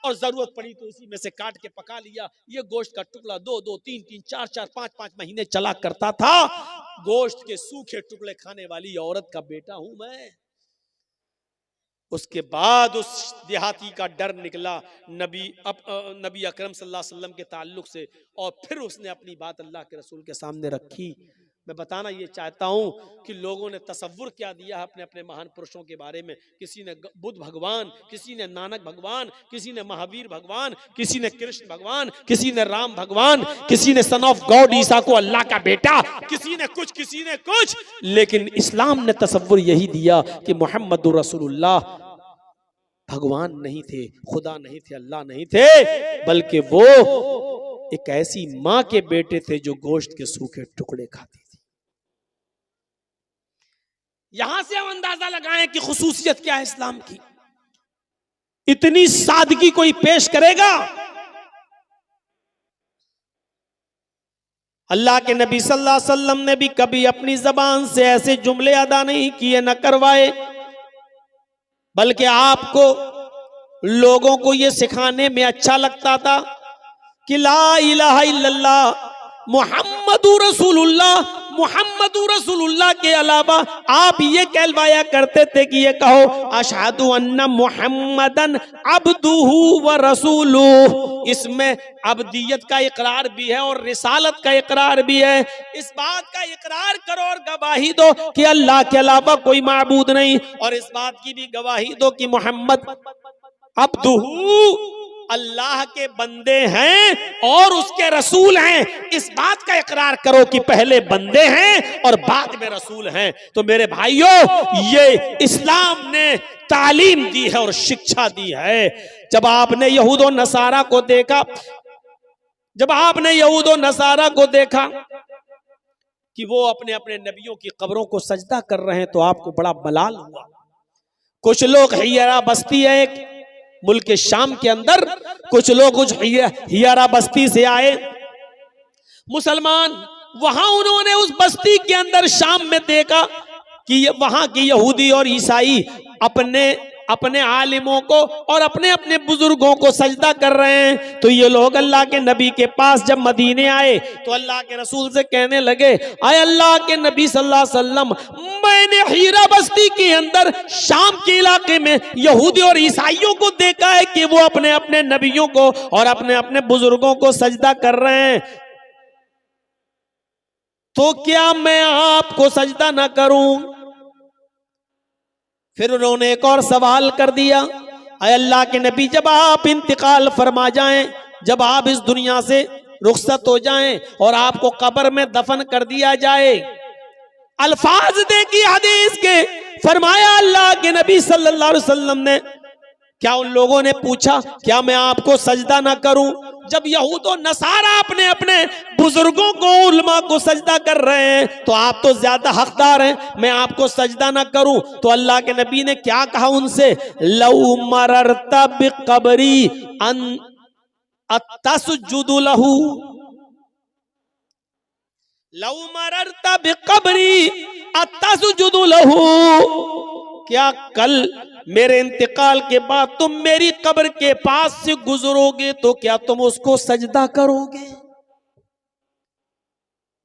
और जरूरत पड़ी तो उसी में से काट के पका लिया। ये गोश्त का टुकड़ा 2-2, 3-3, 4-4, 5-5 महीने चला करता था। गोश्त के सूखे टुकड़े खाने वाली औरत का बेटा हूं मैं। उसके बाद उस देहाती का डर निकला नबी अकरम सल्लल्लाहु अलैहि वसल्लम के ताल्लुक से, और फिर उसने अपनी बात अल्लाह के रसूल के सामने रखी। मैं बताना ये चाहता हूं कि लोगों ने तसव्वुर क्या दिया है अपने अपने महान पुरुषों के बारे में। किसी ने बुद्ध भगवान, किसी ने नानक भगवान, किसी ने महावीर भगवान, किसी ने कृष्ण भगवान, किसी ने राम भगवान, किसी ने सन ऑफ गॉड ईसा को अल्लाह का बेटा, किसी ने कुछ, किसी ने कुछ। लेकिन इस्लाम ने तसव्वुर यही दिया कि मुहम्मदुर रसूलुल्लाह भगवान नहीं थे, खुदा नहीं थे, अल्लाह नहीं थे, बल्कि वो एक ऐसी मां के बेटे थे जो गोश्त के सूखे टुकड़े खाती थी। यहां से हम अंदाजा लगाएं कि खुसूसियत क्या है इस्लाम की। इतनी सादगी कोई पेश करेगा? अल्लाह के नबी सल्लल्लाहु अलैहि वसल्लम ने भी कभी अपनी जबान से ऐसे जुमले अदा नहीं किए, न करवाए, बल्कि आपको लोगों को यह सिखाने में अच्छा लगता था कि ला इलाहा इल्लल्लाह मुहम्मदुर रसूलुल्लाह, मुहम्मदुर रसूलुल्लाह के अलावा आप ये कहलवाया करते थे कि ये कहो अशहदु अन्ना मुहम्मदन अब्दुहु व रसूलुहु। इसमें अब्दियत का इकरार भी है और रिसालत का इकरार भी है। इस बात का इकरार करो और गवाही दो कि अल्लाह के अलावा कोई माबूद नहीं, और इस बात की भी गवाही दो कि मोहम्मद अब्दुहु अल्लाह के बंदे हैं और उसके रसूल हैं। इस बात का इकरार करो कि पहले बंदे हैं और बाद में रसूल हैं। तो मेरे भाइयों, ये इस्लाम ने तालीम दी है और शिक्षा दी है। जब आपने यहूद और नसारा को देखा, जब आपने यहूद और नसारा को देखा कि वो अपने अपने नबियों की कब्रों को सजदा कर रहे हैं, तो आपको बड़ा मलाल हुआ। कुछ लोग हियरा बस्ती है एक मुल्क शाम के अंदर, कुछ लोग कुछ हियरा बस्ती से आए मुसलमान, वहां उन्होंने उस बस्ती के अंदर शाम में देखा कि वहां की यहूदी और ईसाई अपने अपने आलिमों को और अपने अपने बुजुर्गों को सजदा कर रहे हैं। तो ये लोग अल्लाह के नबी के पास जब मदीने आए तो अल्लाह के रसूल से कहने लगे, आए अल्लाह के नबी सल्लल्लाहु अलैहि वसल्लम, मैंने हीरा बस्ती के अंदर शाम के इलाके में यहूदी और ईसाइयों को देखा है कि वो अपने अपने नबियों को और अपने अपने बुजुर्गों को सजदा कर रहे हैं, तो क्या मैं आपको सजदा ना करूं? फिर उन्होंने एक और सवाल कर दिया, अय अल्लाह के नबी, जब आप इंतकाल फरमा जाएं, जब आप इस दुनिया से रुखसत हो जाएं और आपको कब्र में दफन कर दिया जाए, अल्फाज देखिए हदीस के, फरमाया अल्लाह के नबी सल्लल्लाहु अलैहि वसल्लम ने, क्या उन लोगों ने पूछा क्या मैं आपको सजदा ना करूं? जब यहूद और नसारा अपने अपने बुजुर्गों को, उलमा को सजदा कर रहे हैं, तो आप तो ज्यादा हकदार हैं, मैं आपको सजदा ना करूं? तो अल्लाह के नबी ने क्या कहा उनसे, लौ मररता बिक़ब्री अन अतसजुदु लहू, लौ मररता बिक़ब्री अतसजुदु लहू, क्या कल मेरे इंतकाल के बाद तुम मेरी कब्र के पास से गुजरोगे तो क्या तुम उसको सजदा करोगे?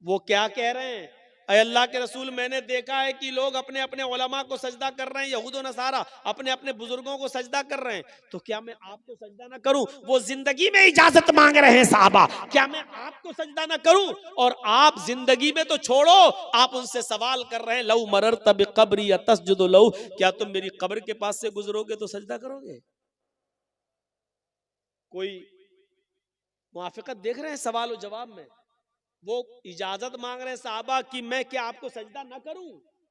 वो क्या कह रहे हैं, अय अल्लाह के रसूल, मैंने देखा है कि लोग अपने अपने उलमा को सजदा कर रहे हैं, यहूद और नसारा अपने अपने बुजुर्गों को सजदा कर रहे हैं, तो क्या मैं आपको सजदा ना करूं? वो जिंदगी में इजाजत मांग रहे हैं साहबा, क्या मैं आपको सजदा ना करूं? और आप जिंदगी में तो छोड़ो, आप उनसे सवाल कर रहे हैं, लऊ मररत बिक़ब्री तस्जुदु लहू, क्या तुम मेरी कब्र के पास से गुजरोगे तो सजदा करोगे? कोई मुआफिकत देख रहे हैं सवाल और जवाब में? वो इजाजत मांग रहे हैं साहबा कि मैं क्या आपको सजदा ना करूं,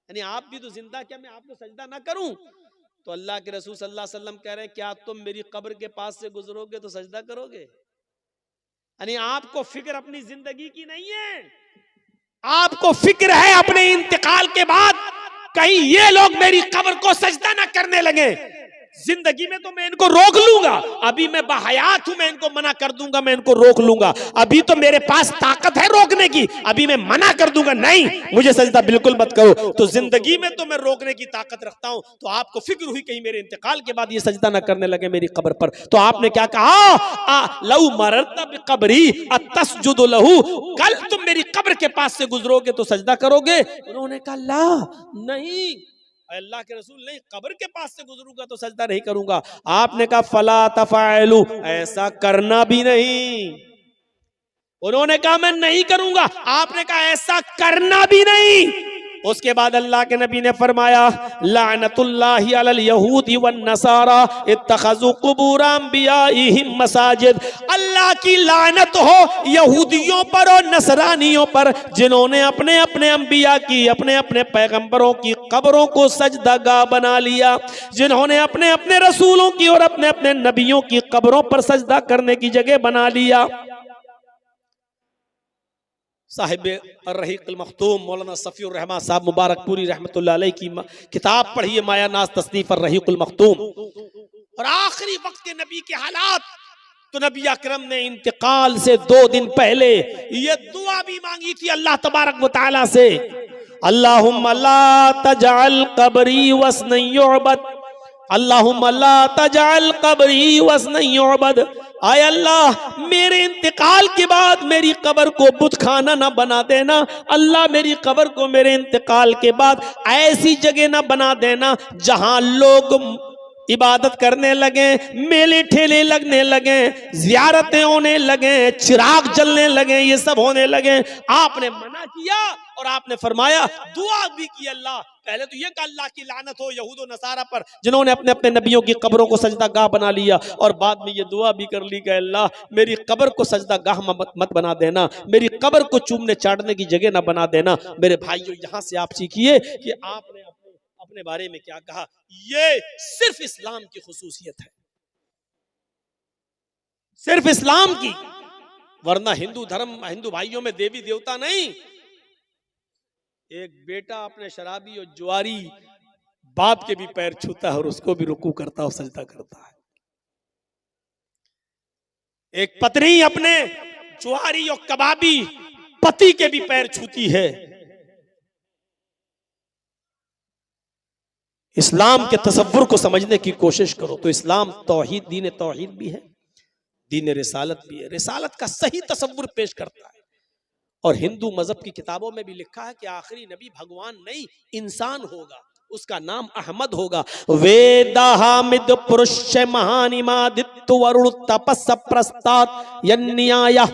यानी आप भी तो जिंदा, क्या मैं आपको सजदा ना करूं? तो अल्लाह के रसूल सल्लल्लाहु अलैहि वसल्लम कह रहे हैं, क्या तुम मेरी कब्र के पास से गुजरोगे तो सजदा करोगे? यानी आपको फिक्र अपनी जिंदगी की नहीं है, आपको फिक्र है अपने इंतकाल के बाद कहीं ये लोग मेरी कब्र को सजदा ना करने लगे। जिंदगी में तो मैं इनको रोक लूंगा, अभी मैं बहयात हूं, मैं इनको मना कर दूंगा, मैं इनको रोक लूंगा, अभी तो मेरे पास ताकत है रोकने की, अभी मैं मना कर दूंगा, नहीं मुझे सजदा बिल्कुल मत करो। तो जिंदगी में तो मैं रोकने की ताकत रखता हूं, तो आपको फिक्र हुई कहीं मेरे इंतकाल के बाद ये सजदा ना करने लगे मेरी कब्र पर। तो आपने क्या कहा? लऊ मररत बिक़ब्री अतस्जुदु लहू, कल तुम मेरी कब्र के पास से गुजरोगे तो सजदा करोगे? उन्होंने कहा ला, नहीं अल्लाह के रसूल, नहीं, कब्र के पास से गुजरूंगा तो सजदा नहीं करूंगा। आपने कहा फला तफअलू, ऐसा करना भी नहीं। उन्होंने कहा मैं नहीं करूंगा, आपने कहा ऐसा करना भी नहीं। उसके बाद अल्लाह के नबी ने फरमाया, लानतुल्लाहि अलल यहूदी वन नसारा इत्तखज़ू कुबूर अंबियाइहिम मसाजिद, अल्लाह की लानत हो यहूदियों पर और नसरानियों पर, जिन्होंने अपने अपने अंबिया की, अपने अपने पैगंबरों की कब्रों को सजदागाह बना लिया, जिन्होंने अपने अपने रसूलों की और अपने अपने नबियों की कब्रों पर सजदा करने की जगह बना लिया। साहिब अर्रहीक़ुल मख्तूम मौलाना सफ़ीउर रहमान साहब मुबारकपुरी रहमतुल्लाह अलैह की किताब पढ़िए, माया नाज़ तसनीफ़ अर्रहीक़ुल मख्तूम। और आखिरी वक्त के नबी के हालात, तो नबी अकरम ने इंतकाल से 2 दिन पहले ये दुआ भी मांगी थी अल्लाह तबारक व तआला से, अल्लाहुम्मा ला तजअल कब्री वस्न युअबद, अल्लाहुम्मा ला तजअल कब्री वस्न युअबद, आय अल्लाह मेरे इंतकाल के बाद मेरी कब्र को बुत खाना ना बना देना, अल्लाह मेरी कब्र को मेरे इंतकाल के बाद ऐसी जगह ना बना देना जहां लोग इबादत करने लगे, मेले ठेले लगने लगे, जियारतें होने लगे, चिराग जलने लगे, ये सब होने लगे। आपने मना किया और आपने फरमाया, दुआ भी की अल्लाह, पहले तो ये कहा अल्लाह की लानत हो यहूद और नसारा पर जिन्होंने अपने अपने नबियों की कब्रों को सजदागाह बना लिया, और बाद में ये दुआ भी कर ली कि अल्लाह मेरी कब्र को सजदागाह मत बना देना, मेरी कब्र को चूमने चाटने की जगह ना बना देना। मेरे भाइयों, यहां से आप सीखिए कि आपने अपने बारे में क्या कहा, ये सिर्फ इस्लाम की खुसूसियत है, सिर्फ इस्लाम की, वरना हिंदू धर्म, हिंदू भाइयों में देवी देवता नहीं। एक बेटा अपने शराबी और जुआरी बाप के भी पैर छूता है और उसको भी रुकू करता और सजदा करता है। एक पत्नी अपने जुआरी और कबाबी पति के भी पैर छूती है। इस्लाम के तसव्वुर को समझने की कोशिश करो तो इस्लाम तौहीद, दीन तौहीद भी है, दीन रिसालत भी है, रिसालत का सही तसव्वुर पेश करता है। और हिंदू मजहब की किताबों में भी लिखा है कि आखिरी नबी भगवान नहीं इंसान होगा, उसका नाम अहमद होगा। वेदा हामिद पुरुष महानिमादित्य वरुण तपस प्रस्ताद यन्याया,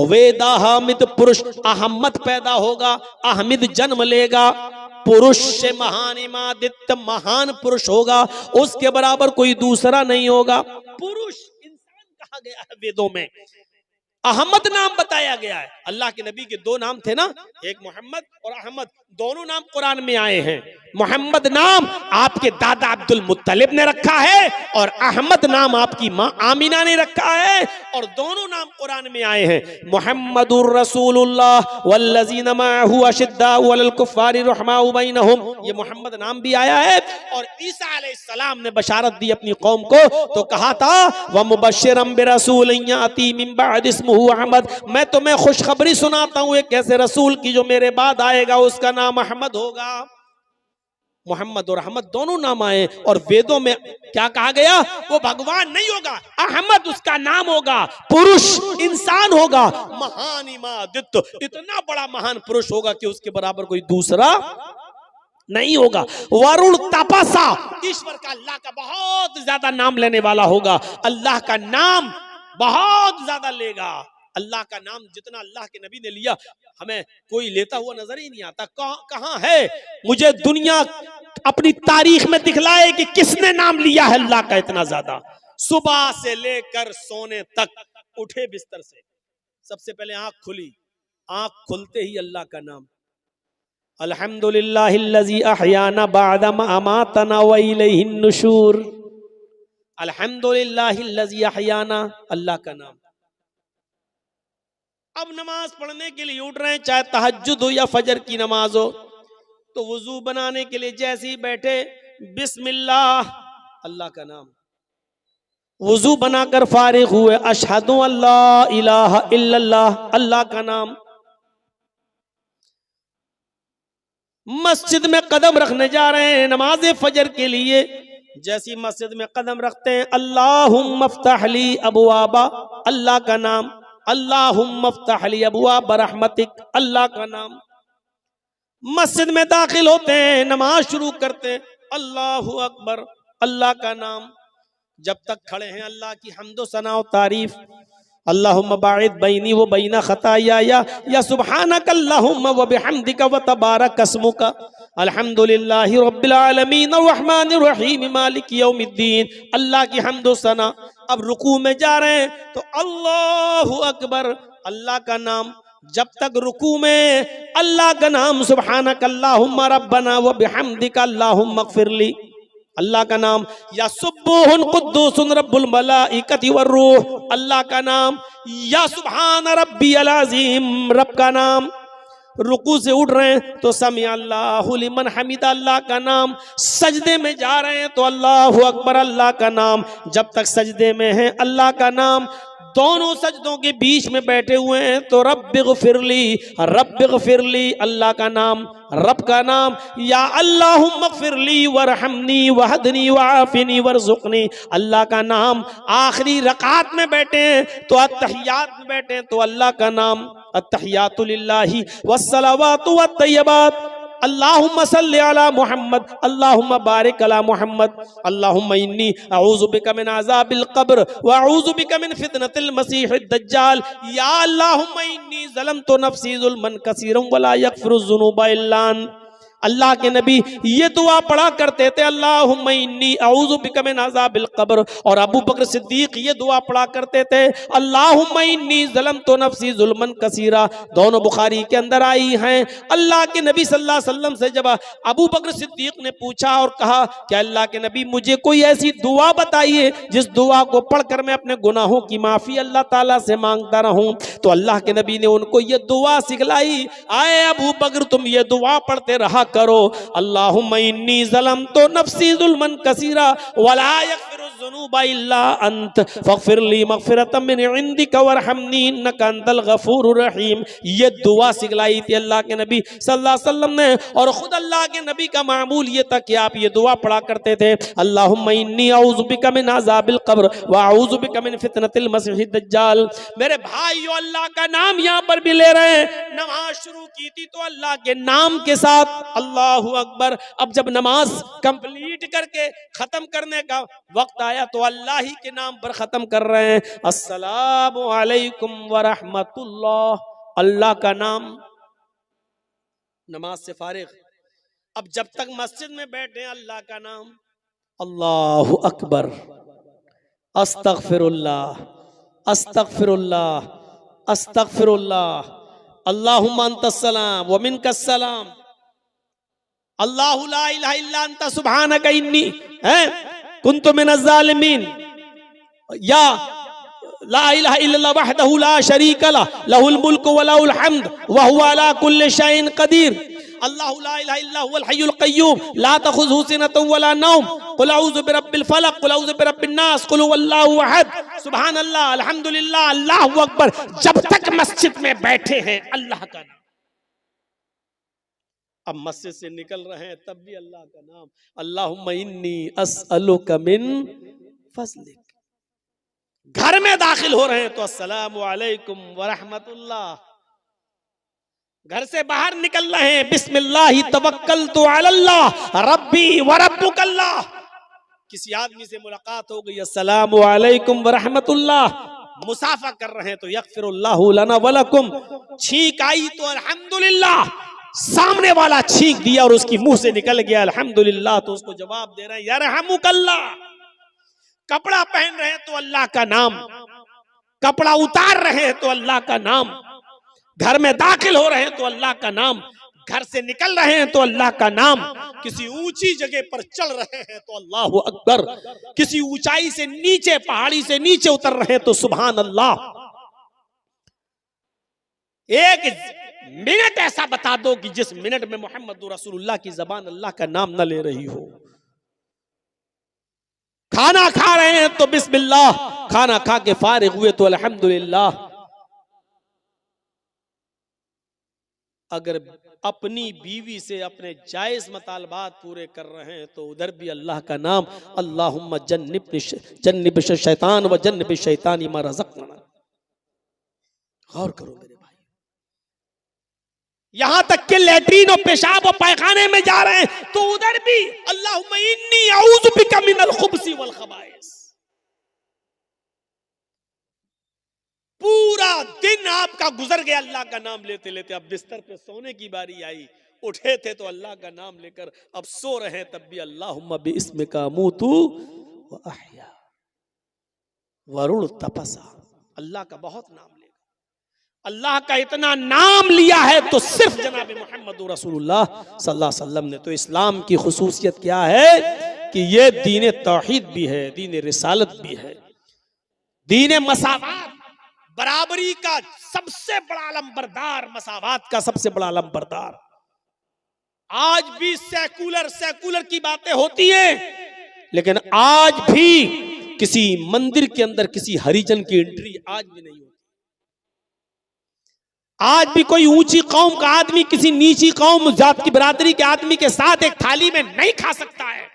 वेदा हामिद पुरुष अहमद पैदा होगा, अहमद जन्म लेगा, पुरुष से महानिमादित्य महान पुरुष होगा, उसके बराबर कोई दूसरा नहीं होगा। पुरुष इंसान कहा गया है वेदों में, अहमद नाम बताया गया है। अल्लाह के नबी के 2 नाम थे ना, एक मोहम्मद और अहमद, दोनों नाम कुरान में आए हैं। मोहम्मद नाम आपके दादा अब्दुल मुत्तलिब ने रखा है और अहमद नाम आपकी माँ आमिना ने रखा है, और दोनों नाम कुरान में आए हैं। मुहम्मदुर रसूलुल्लाह वल्लज़ीना मअहू अशिद्दाउ अलल कुफ़्फ़ारि रहमाउ बैनहुम, ये मोहम्मद नाम भी आया है। और ईसा अलैहिस्सलाम ने बशारत दी अपनी कौम को, तो कहा था व मुबश्शिरम बिरसूलिन याती मिन बाद इस्मुहु अहमद, मैं तुम्हें खुशखबरी सुनाता हूँ एक ऐसे रसूल की जो मेरे बाद आएगा, उसका नाम अहमद होगा। मोहम्मद और अहमद दोनों नाम आए और वेदों में क्या कहा गया, वो भगवान नहीं होगा, अहमद उसका नाम होगा, पुरुष इंसान होगा, महान इमादित्य, इतना बड़ा महान पुरुष होगा कि उसके बराबर कोई दूसरा नहीं होगा। वरुण तपसा, ईश्वर का अल्लाह का बहुत ज्यादा नाम लेने वाला होगा, अल्लाह का नाम बहुत ज्यादा लेगा। अल्लाह का नाम जितना अल्लाह के नबी ने लिया, हमें कोई लेता हुआ नजर ही नहीं आता। कहां है, मुझे दुनिया अपनी तारीख में दिखलाए कि किसने नाम लिया है अल्लाह का इतना ज्यादा। सुबह से लेकर सोने तक, उठे बिस्तर से सबसे पहले आंख खुली, आंख खुलते ही अल्लाह का नाम, अल्हम्दुलिल्लाहिल्लज़ी अहयाना बअदा मा अमातना व इलैहिन नुशूर, अल्हम्दुलिल्लाहिल्लज़ी अहयाना, अल्लाह का नाम। अब नमाज पढ़ने के लिए उठ रहे हैं, चाहे तहज्जुद हो या फजर की नमाज हो, तो वुजू बनाने के लिए जैसे ही बैठे बिस्मिल्लाह, अल्लाह का नाम। वुजू बनाकर फारिग हुए, अशहदु अल्ला इलाहा इल्लल्लाह, अल्लाह का नाम। मस्जिद में कदम रखने जा रहे हैं नमाज फजर के लिए, जैसी मस्जिद में कदम रखते हैं अल्लाहुम्मा फ़्तह ली अबवाबा, अल्लाह का नाम। अल्लाहुम्मा फ़्तह ली अबवाब रहमतिक, अल्लाह का नाम। मस्जिद में दाखिल होते हैं, नमाज शुरू करते हैं, अल्लाहु अकबर, अल्लाह का नाम। जब तक खड़े हैं अल्लाह की हम्दो सना और तारीफ, अल्लाहुम्मा बाइद बैनी व बैना खताया या सुब्हानक अल्लाहुम्मा व बिहम्दिका व तबारक अस्मुका, अल्हम्दुलिल्लाहि रब्बिल आलमीन अर्रहमानिर रहीम मालिक यौमिद्दीन, अल्लाह की हम्दो सना। अब रुकू में जा रहे हैं तो अल्लाहु अकबर, अल्लाह का नाम। जब तक रुकू में अल्लाह का नाम, सुब्हानक अल्लाहुम्मा रब्बना व बिहम्दिका अल्लाहुम्मा इग़फिरली, अल्लाह का नाम। या सुब्बुहुन कुद्दूसुन रब्बुल मलाइकति वर्रूह, अल्लाह का नाम। या सुब्हान रब्बियल अज़ीम, रब का नाम। रुकू से उठ रहे हैं तो समी अल्लाहु लिमन हमिदा, अल्लाह का नाम। सजदे में जा रहे हैं तो अल्लाहु अकबर, अल्लाह का नाम। जब तक सजदे में हैं अल्लाह का नाम। दोनों सजदों के बीच में बैठे हुए हैं तो रब्बिग़फिरली, रब्बिग़फिरली, अल्लाह का नाम, रब का नाम। या अल्लाहुम्मा इग़फिरली वरहमनी वहदनी वआफ़िनी वरज़ुक़नी, अल्लाह का नाम। आखिरी रकात में बैठे हैं तो अत्तहियात में बैठे हैं तो अल्लाह का नाम, अत्तहियातु लिल्लाहि वस्सलावातु वत्तय्यबात, अल्लाहुम्मा सल्लि अला मुहम्मद, अल्लाहुम्मा बारिक अला मुहम्मद, अल्लाहुम्मा इन्नी अऊज़ु बिका मिन अज़ाबिल क़ब्र व अऊज़ु बिका मिन फितनतिल मसीहिद दज्जाल, या अल्लाहुम्मा इन्नी ज़लमतु नफ़्सी ज़ुल्मन कसीरन व ला यग़फ़िरु ज़ुनूबा इल्ला अंत। अल्लाह के नबी ये दुआ पढ़ा करते थे, अल्लाहुम्मा इन्नी अऊज़ु बिका मिन अज़ाबिल क़ब्र। और अबू बकर सिद्दीक ये दुआ पढ़ा करते थे, अल्लाहुम्मा इन्नी ज़लमतु नफ़्सी ज़ुल्मन कसीरा। दोनों बुखारी के अंदर आई हैं। अल्लाह के नबी सल्लल्लाहु अलैहि वसल्लम से जब अबू बकर सिद्दीक ने पूछा और कहा कि अल्लाह के नबी मुझे कोई ऐसी दुआ बताइए जिस दुआ को पढ़कर मैं अपने गुनाहों की माफ़ी अल्लाह ताला से मांगता रहूं, तो अल्लाह के नबी ने उनको ये दुआ सिखलाई। आए अबू बकर, तुम ये दुआ पढ़ते रहा करो, अल्लाहुम्मा इन्नी ज़लमतु नफ़्सी ज़ुल्मन कसीरा वला यग़फ़िरु ज़ुनूबा इल्ला अंत फ़ग़फ़िरली मग़फ़िरतम मिन इंदिका वरहमनी इन्नका अंतल गफ़ूरुर रहीम। ये दुआ सिखलाई थी अल्लाह के नबी सल्लल्लाहु अलैहि वसल्लम ने। और खुद अल्लाह के नबी का मामूल ये था कि आप ये दुआ पढ़ा करते थे, अल्लाहुम्मा इन्नी अऊज़ु बिका मिन अज़ाबिल क़ब्र व अऊज़ु बिका मिन फितनतिल मसीहिद दज्जाल। मेरे भाइयों, अल्लाह का नाम यहाँ पर भी ले रहे हैं। नमाज शुरू की थी तो अल्लाह के नाम के साथ, अल्लाहु अकबर। अब जब नमाज कंप्लीट करके खत्म करने का वक्त आया तो अल्लाह ही के नाम पर खत्म कर रहे हैं, अस्सलामु अलैकुम व रहमतुल्लाह, अल्लाह का नाम। नमाज से फारिग, अब जब तक मस्जिद में बैठे अल्लाह का नाम, अल्लाहु अकबर, अस्तगफिरुल्लाह, अस्तगफिरुल्लाह, अस्तगफिरुल्लाह, अल्लाहुम्मा अंतस्सलाम व मिनकस्सलाम, अल्लाहु ला इलाहा इल्ला अंता सुब्हानका इन्नी कुन्तु मिनज़ ज़ालिमीन, या ला इलाहा इल्लल्लाह वहदहु ला शरीका लहु लहुल मुल्कु व लहुल हम्द व हुवा अला कुल्लि शैइन क़दीर, अल्लाहु ला इलाहा इल्ला हुवल हय्युल क़य्यूम ला तख़ुज़ुहु सिनतुन व ला नौम, क़ुल अऊज़ु बिरब्बिल फ़लक़, क़ुल अऊज़ु बिरब्बिन नास, क़ुल हुवल्लाहु अहद, सुब्हानल्लाह, अल्हम्दुलिल्लाह, अल्लाहु अकबर। जब तक मस्जिद में बैठे हैं अल्लाह का नाम, अब मस्जिद से निकल रहे हैं तब भी अल्लाह का नाम, अल्लाहुम्मा इन्नी अस्अलुका मिन फज़लिक। घर में दाखिल हो रहे हैं तो अस्सलामु अलैकुम व रहमतुल्लाह। घर से बाहर निकल रहे हैं बिस्मिल्लाहि तवक्कलतु अलल्लाह रब्बी व रब्बुकल्लाह। किसी आदमी से मुलाकात हो गई, अस्सलामु अलैकुम व रहमतुल्लाह। मुसाफा कर रहे हैं तो यगफिरुल्लाहु लना व लकुम। छींक आई तो अल्हम्दुलिल्लाह, सामने वाला छींक दिया और उसकी मुंह से निकल गया अल्हम्दुलिल्लाह, तो उसको जवाब दे रहे हैं यरहमुकल्लाह। कपड़ा पहन रहे हैं तो अल्लाह का नाम, कपड़ा उतार रहे हैं तो अल्लाह का नाम, घर में दाखिल हो रहे हैं तो अल्लाह का नाम, घर से निकल रहे हैं तो अल्लाह का नाम, किसी ऊंची जगह पर चल रहे हैं तो अल्लाहु अकबर, किसी ऊंचाई से नीचे, पहाड़ी से नीचे उतर रहे हैं तो सुभान अल्लाह। एक मिनट ऐसा बता दो कि जिस मिनट में मोहम्मद रसूलुल्लाह की जबान अल्लाह का नाम न ले रही हो। खाना खा रहे हैं तो बिस्मिल्लाह, खाना खा के फारिग हुए तो अल्हम्दुलिल्लाह। अगर अपनी बीवी से अपने जायज मतालबात पूरे कर रहे हैं तो उधर भी अल्लाह का नाम, अल्लाहुम्मा जन्निब शैतान व जन्निब शैतानी मा रज़क़ना। गौर करो मेरे भाई, यहां तक कि लैट्रीन और पेशाब और पैखाने में जा रहे हैं तो उधर भी अल्लाहुम्मा इन्नी अऊज़ु बिका मिनल खुब्सी वल खबाइस। पूरा दिन आपका गुजर गया अल्लाह का नाम लेते लेते, अब बिस्तर पे सोने की बारी आई, उठे थे तो अल्लाह का नाम लेकर, अब सो रहे तब भी अल्लाहुम्मा बिइस्मिका अमूतु व अहया वरुण तपसा। अल्लाह का बहुत नाम लेगा, अल्लाह का इतना नाम लिया है तो सिर्फ जनाब मोहम्मद रसूलुल्लाह सल्लल्लाहु अलैहि वसल्लम ने। तो इस्लाम की खुसूसियत क्या है कि ये दीन तौहीद भी है, दीन रिसालत भी है, दीन मसावात, बराबरी का सबसे बड़ा अलंबरदार, मसावात का सबसे बड़ा अलंबरदार। आज भी सेकुलर की बातें होती हैं, लेकिन आज भी किसी मंदिर के अंदर किसी हरिजन की एंट्री आज भी नहीं होती। आज भी कोई ऊंची कौम का आदमी किसी नीची कौम जात की बिरादरी के आदमी के साथ एक थाली में नहीं खा सकता है।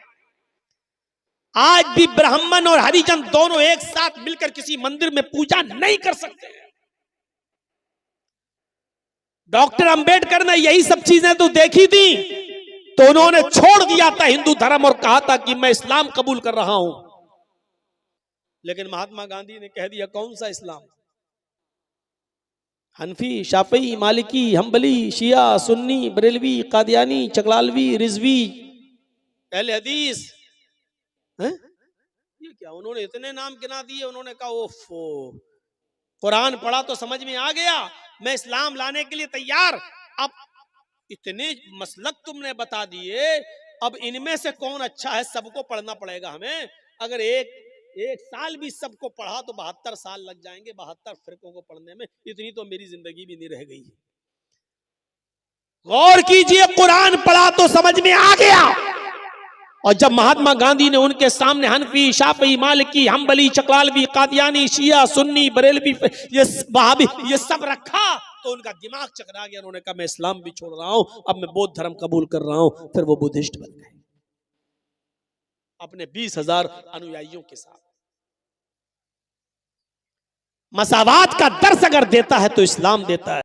आज भी ब्राह्मण और हरिजन दोनों एक साथ मिलकर किसी मंदिर में पूजा नहीं कर सकते। डॉक्टर अंबेडकर ने यही सब चीजें तो देखी थी, तो उन्होंने छोड़ दिया था हिंदू धर्म और कहा था कि मैं इस्लाम कबूल कर रहा हूं। लेकिन महात्मा गांधी ने कह दिया कौन सा इस्लाम? हनफी, शाफई, मालिकी, हम्बली, शिया, सुन्नी, बरेलवी, कादियानी, चकलालवी, रिजवी, अहले हदीस। ये क्या, उन्होंने इतने नाम गिना दिए। उन्होंने कहा ओफो, कुरान पढ़ा तो समझ में आ गया, मैं इस्लाम लाने के लिए तैयार। अब इतने मसलक तुमने बता दिए, अब इनमें से कौन अच्छा है? सबको पढ़ना पड़ेगा हमें। अगर एक साल भी सबको पढ़ा तो 72 साल लग जाएंगे 72 फिरकों को पढ़ने में। इतनी तो मेरी जिंदगी भी नहीं रह गई। गौर कीजिए, कुरान पढ़ा तो समझ में आ गया। और जब महात्मा गांधी ने उनके सामने हनफी, शाफी, मालिकी, हम्बली, चकलालवी, कादियानी, शिया, सुन्नी, बरेलवी, ये वहाबी, ये सब रखा तो उनका दिमाग चकरा गया। उन्होंने कहा मैं इस्लाम भी छोड़ रहा हूं, अब मैं बौद्ध धर्म कबूल कर रहा हूं। फिर वो बुद्धिस्ट बन गए अपने 20,000 अनुयायियों के साथ। मसावात का दर्स अगर देता है तो इस्लाम देता है।